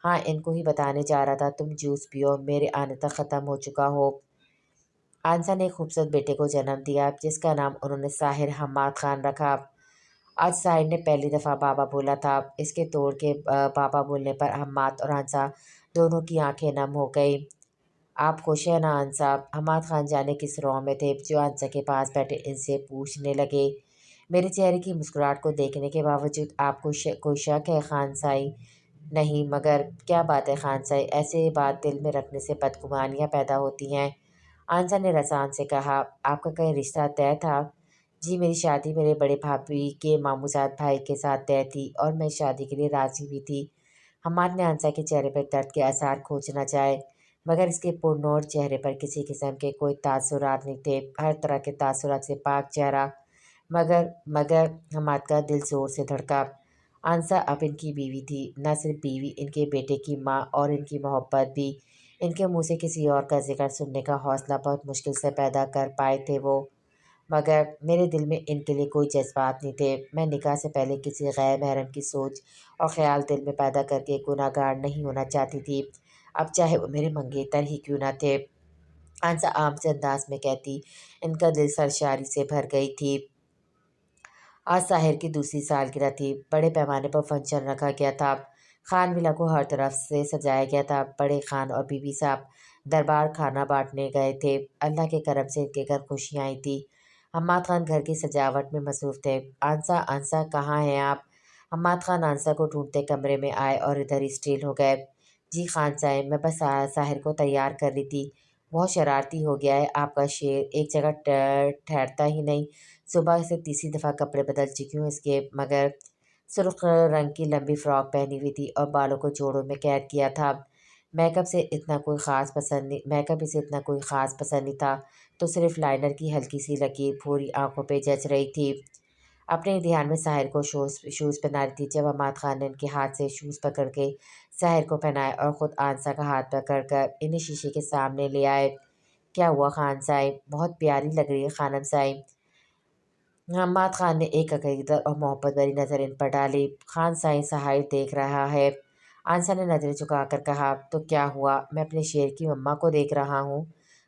Speaker 1: ہاں ان کو ہی بتانے جا رہا تھا، تم جوس پیو، میرے آنے تک ختم ہو چکا ہو۔ آنسا نے ایک خوبصورت بیٹے کو جنم دیا جس کا نام انہوں نے ساحر حماد خان رکھا۔ آج ساحر نے پہلی دفعہ بابا بولا تھا، اس کے توڑ کے بابا بولنے پر حماد اور آنسا دونوں کی آنکھیں نم ہو گئی۔ آپ خوش ہیں نا آنسا؟ حماد خان جانے کس رو میں تھے جو آنسا کے پاس بیٹھے ان سے پوچھنے لگے، میرے چہرے کی مسکراہٹ کو دیکھنے کے باوجود آپ کو کوئی شک ہے خان سائی؟ نہیں مگر کیا بات ہے خان سائی، ایسے بات دل میں رکھنے سے بدگمانیاں پیدا ہوتی ہیں۔ آنسا نے رسان سے کہا، آپ کا کہیں رشتہ طے تھا؟ جی میری شادی میرے بڑے بھابھی کے ماموزاد بھائی کے ساتھ طے تھی اور میں شادی کے لیے راضی بھی تھی۔ حماد نے آنسا کے چہرے پر درد کے آثار کھوجنا چاہے مگر اس کے پرنور چہرے پر کسی قسم کے کوئی تاثرات نہیں تھے، ہر طرح کے تاثرات سے پاک چہرہ۔ مگر حماد کا دل زور سے دھڑکا۔ آنسا اب ان کی بیوی تھی، نہ صرف بیوی، ان کے بیٹے کی ماں، اور ان کی محبت بھی۔ ان کے منہ سے کسی اور کا ذکر سننے کا حوصلہ بہت مشکل سے پیدا کر پائے تھے وہ، مگر میرے دل میں ان کے لیے کوئی جذبات نہیں تھے۔ میں نکاح سے پہلے کسی غیر محرم کی سوچ اور خیال دل میں پیدا کر کے گناہ گار نہیں ہونا چاہتی تھی، اب چاہے وہ میرے منگیتر ہی کیوں نہ تھے۔ آنسا عام سے انداز میں کہتی، ان کا دل سرشاری سے بھر گئی تھی۔ آج ساحر کی دوسری سالگرہ تھی، بڑے پیمانے پر فنکشن رکھا گیا تھا، خان ولا کو ہر طرف سے سجایا گیا تھا، بڑے خان اور بی بی صاحب دربار کھانا بانٹنے گئے تھے، اللہ کے کرم سے ان کے گھر خوشیاں آئی تھیں۔ حماد خان گھر کی سجاوٹ میں مصروف تھے۔ آنسا کہاں ہیں آپ؟ حماد خان آنسا کو ڈھونڈتے کمرے میں آئے اور ادھر ہی اسٹیل ہو گئے۔ جی خان صاحب، میں بس ساحر کو تیار کر رہی تھی، بہت شرارتی ہو گیا ہے آپ کا شیر، ایک جگہ ٹھہرتا ہی نہیں، صبح سے تیسری دفعہ کپڑے بدل چکی ہوں اس کے، مگر سرخ رنگ کی لمبی فراک پہنی ہوئی تھی اور بالوں کو جوڑوں میں قید کیا تھا۔ میک اپ اسے اتنا کوئی خاص پسند نہیں تھا، تو صرف لائنر کی ہلکی سی لکیر پوری آنکھوں پہ جچ رہی تھی۔ اپنے دھیان میں ساحر کو شوز پہنا رہی تھی جب حماد خان نے ان کے ہاتھ سے شوز پکڑ کے ساحر کو پہنائے اور خود آنسا کا ہاتھ پکڑ کر انہیں شیشے کے سامنے لے آئے۔ کیا ہوا خان صاحب؟ بہت پیاری لگ رہی ہے خانم صاحب۔ حماد خان نے ایک عقیدت اور محبت بھری نظر ان پر ڈالی۔ خان صاحب ساحر دیکھ رہا ہے؟ آنسا نے نظریں جھکا کر کہا، تو کیا ہوا، میں اپنے شیر کی مما کو دیکھ رہا ہوں۔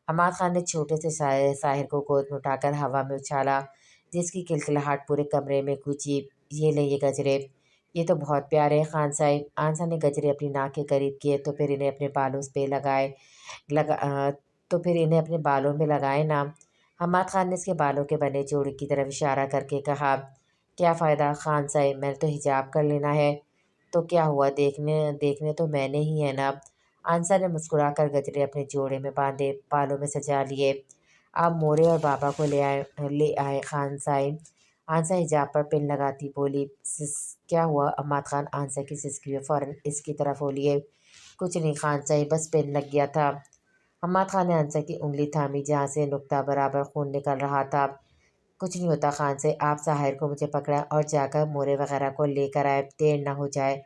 Speaker 1: حماد خان نے چھوٹے سے ساحر کو گود میں اٹھا کر ہوا میں اچھالا جس کی کلکلاہٹ پورے کمرے میں گونجی۔ یہ لیں یہ گجرے، یہ تو بہت پیارے ہیں خان صاحب۔ آنسا نے گجرے اپنی ناک کے قریب کیے تو پھر انہیں اپنے بالوں میں لگائے نا۔ حماد خان نے اس کے بالوں کے بنے جوڑے کی طرف اشارہ کر کے کہا، کیا فائدہ خان صاحب، میں نے تو حجاب کر لینا ہے۔ تو کیا ہوا، دیکھنے تو میں نے ہی ہے نا۔ آنسا نے مسکرا کر گجرے اپنے جوڑے میں باندھے، بالوں میں سجا لیے۔ آپ مورے اور بابا کو لے آئے خان صاحب۔ آنسا حجاب پر پن لگاتی بولی، کیا ہوا؟ حماد خان آنسا کی سسکی میں فوراً اس کی طرف ہو لیے۔ کچھ نہیں خان صاحب، بس پن لگ گیا تھا۔ حماد خان نے آنسا کی انگلی تھامی جہاں سے نقطہ برابر خون نکل رہا تھا۔ کچھ نہیں ہوتا خان صاحب، آپ ساحر کو مجھے پکڑا اور جا کر مورے وغیرہ کو لے کر آئے، دیر نہ ہو جائے۔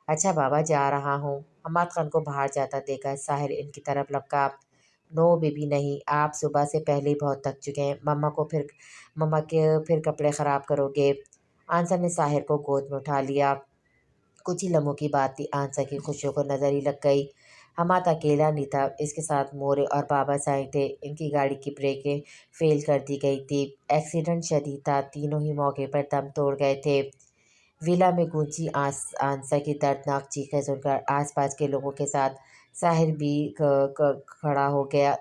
Speaker 1: اچھا بابا، جا رہا ہوں۔ حماد خان کو باہر جاتا دیکھا ساحر ان کی طرف لپکا، نو بیبی نہیں، آپ صبح سے پہلے ہی بہت تھک چکے ہیں، مما کے پھر کپڑے خراب کرو گے۔ آنسا نے ساحر کو گود میں اٹھا لیا۔ کچھ ہی لمحوں کی بات تھی، آنسا کی خوشیوں کو نظر ہی لگ گئی۔ حماد اکیلا نہیں تھا، اس کے ساتھ مورے اور بابا صاحب تھے۔ ان کی گاڑی کی بریکیں فیل کر دی گئی تھی، ایکسیڈنٹ شدید تھا، تینوں ہی موقع پر دم توڑ گئے تھے۔ ویلا میں گونجی آنسا کی دردناک چیخیں سن کر آس پاس کے لوگوں کے ساتھ ساحر بھی کھڑا ہو گیا،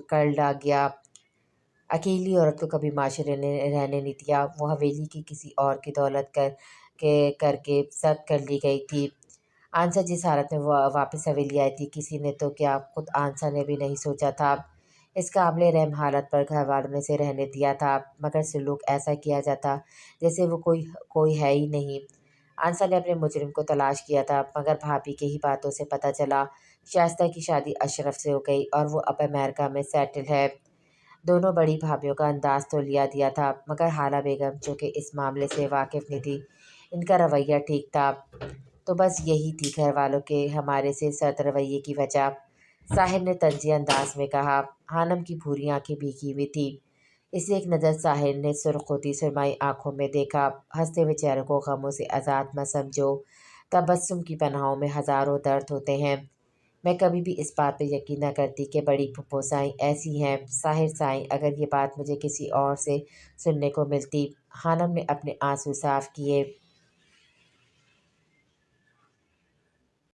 Speaker 1: کرڑا گیا۔ اکیلی عورت کو کبھی معاشرے نے رہنے نہیں دیا، وہ حویلی کی کسی اور کی دولت کر کے ضبط کر لی گئی تھی۔ آنسا جس حالت میں واپس حویلی آئی تھی، کسی نے تو کیا خود آنسا نے بھی نہیں سوچا تھا۔ इस काबिल रहम हालत पर घर वालों ने इसे रहने दिया था, मगर सलूक ऐसा किया जाता जैसे वो कोई कोई है ही नहीं। आंसा ने अपने मुजरिम को तलाश किया था, मगर भाभी के ही बातों से पता चला शाइस्ता की शादी अशरफ से हो गई और वो अब अमेरिका में सेटल है। दोनों बड़ी भाभीियों का अंदाज तो लिया दिया था, मगर हाला बेगम जो कि इस मामले से वाकिफ नहीं थी, इनका रवैया ठीक था। तो बस यही थी घर वालों के हमारे से सख्त रवैये की वजह। साहिर ने तंजी अंदाज में कहा। हानम की भूरी आंखें भीगी हुई थी। इसे एक नज़र साहिर ने सुर्ख होती सुरमाई आंखों में देखा। हंसते हुए चेहरों को गमों से आज़ाद मत समझो, तबस्सुम की पनाहों में हज़ारों दर्द होते हैं। मैं कभी भी इस बात पर यकीन न करती कि बड़ी फुप्पो साईं ऐसी हैं। साहिर साईं, अगर ये बात मुझे किसी और से सुनने को मिलती। हानम ने अपने आंसू साफ किए।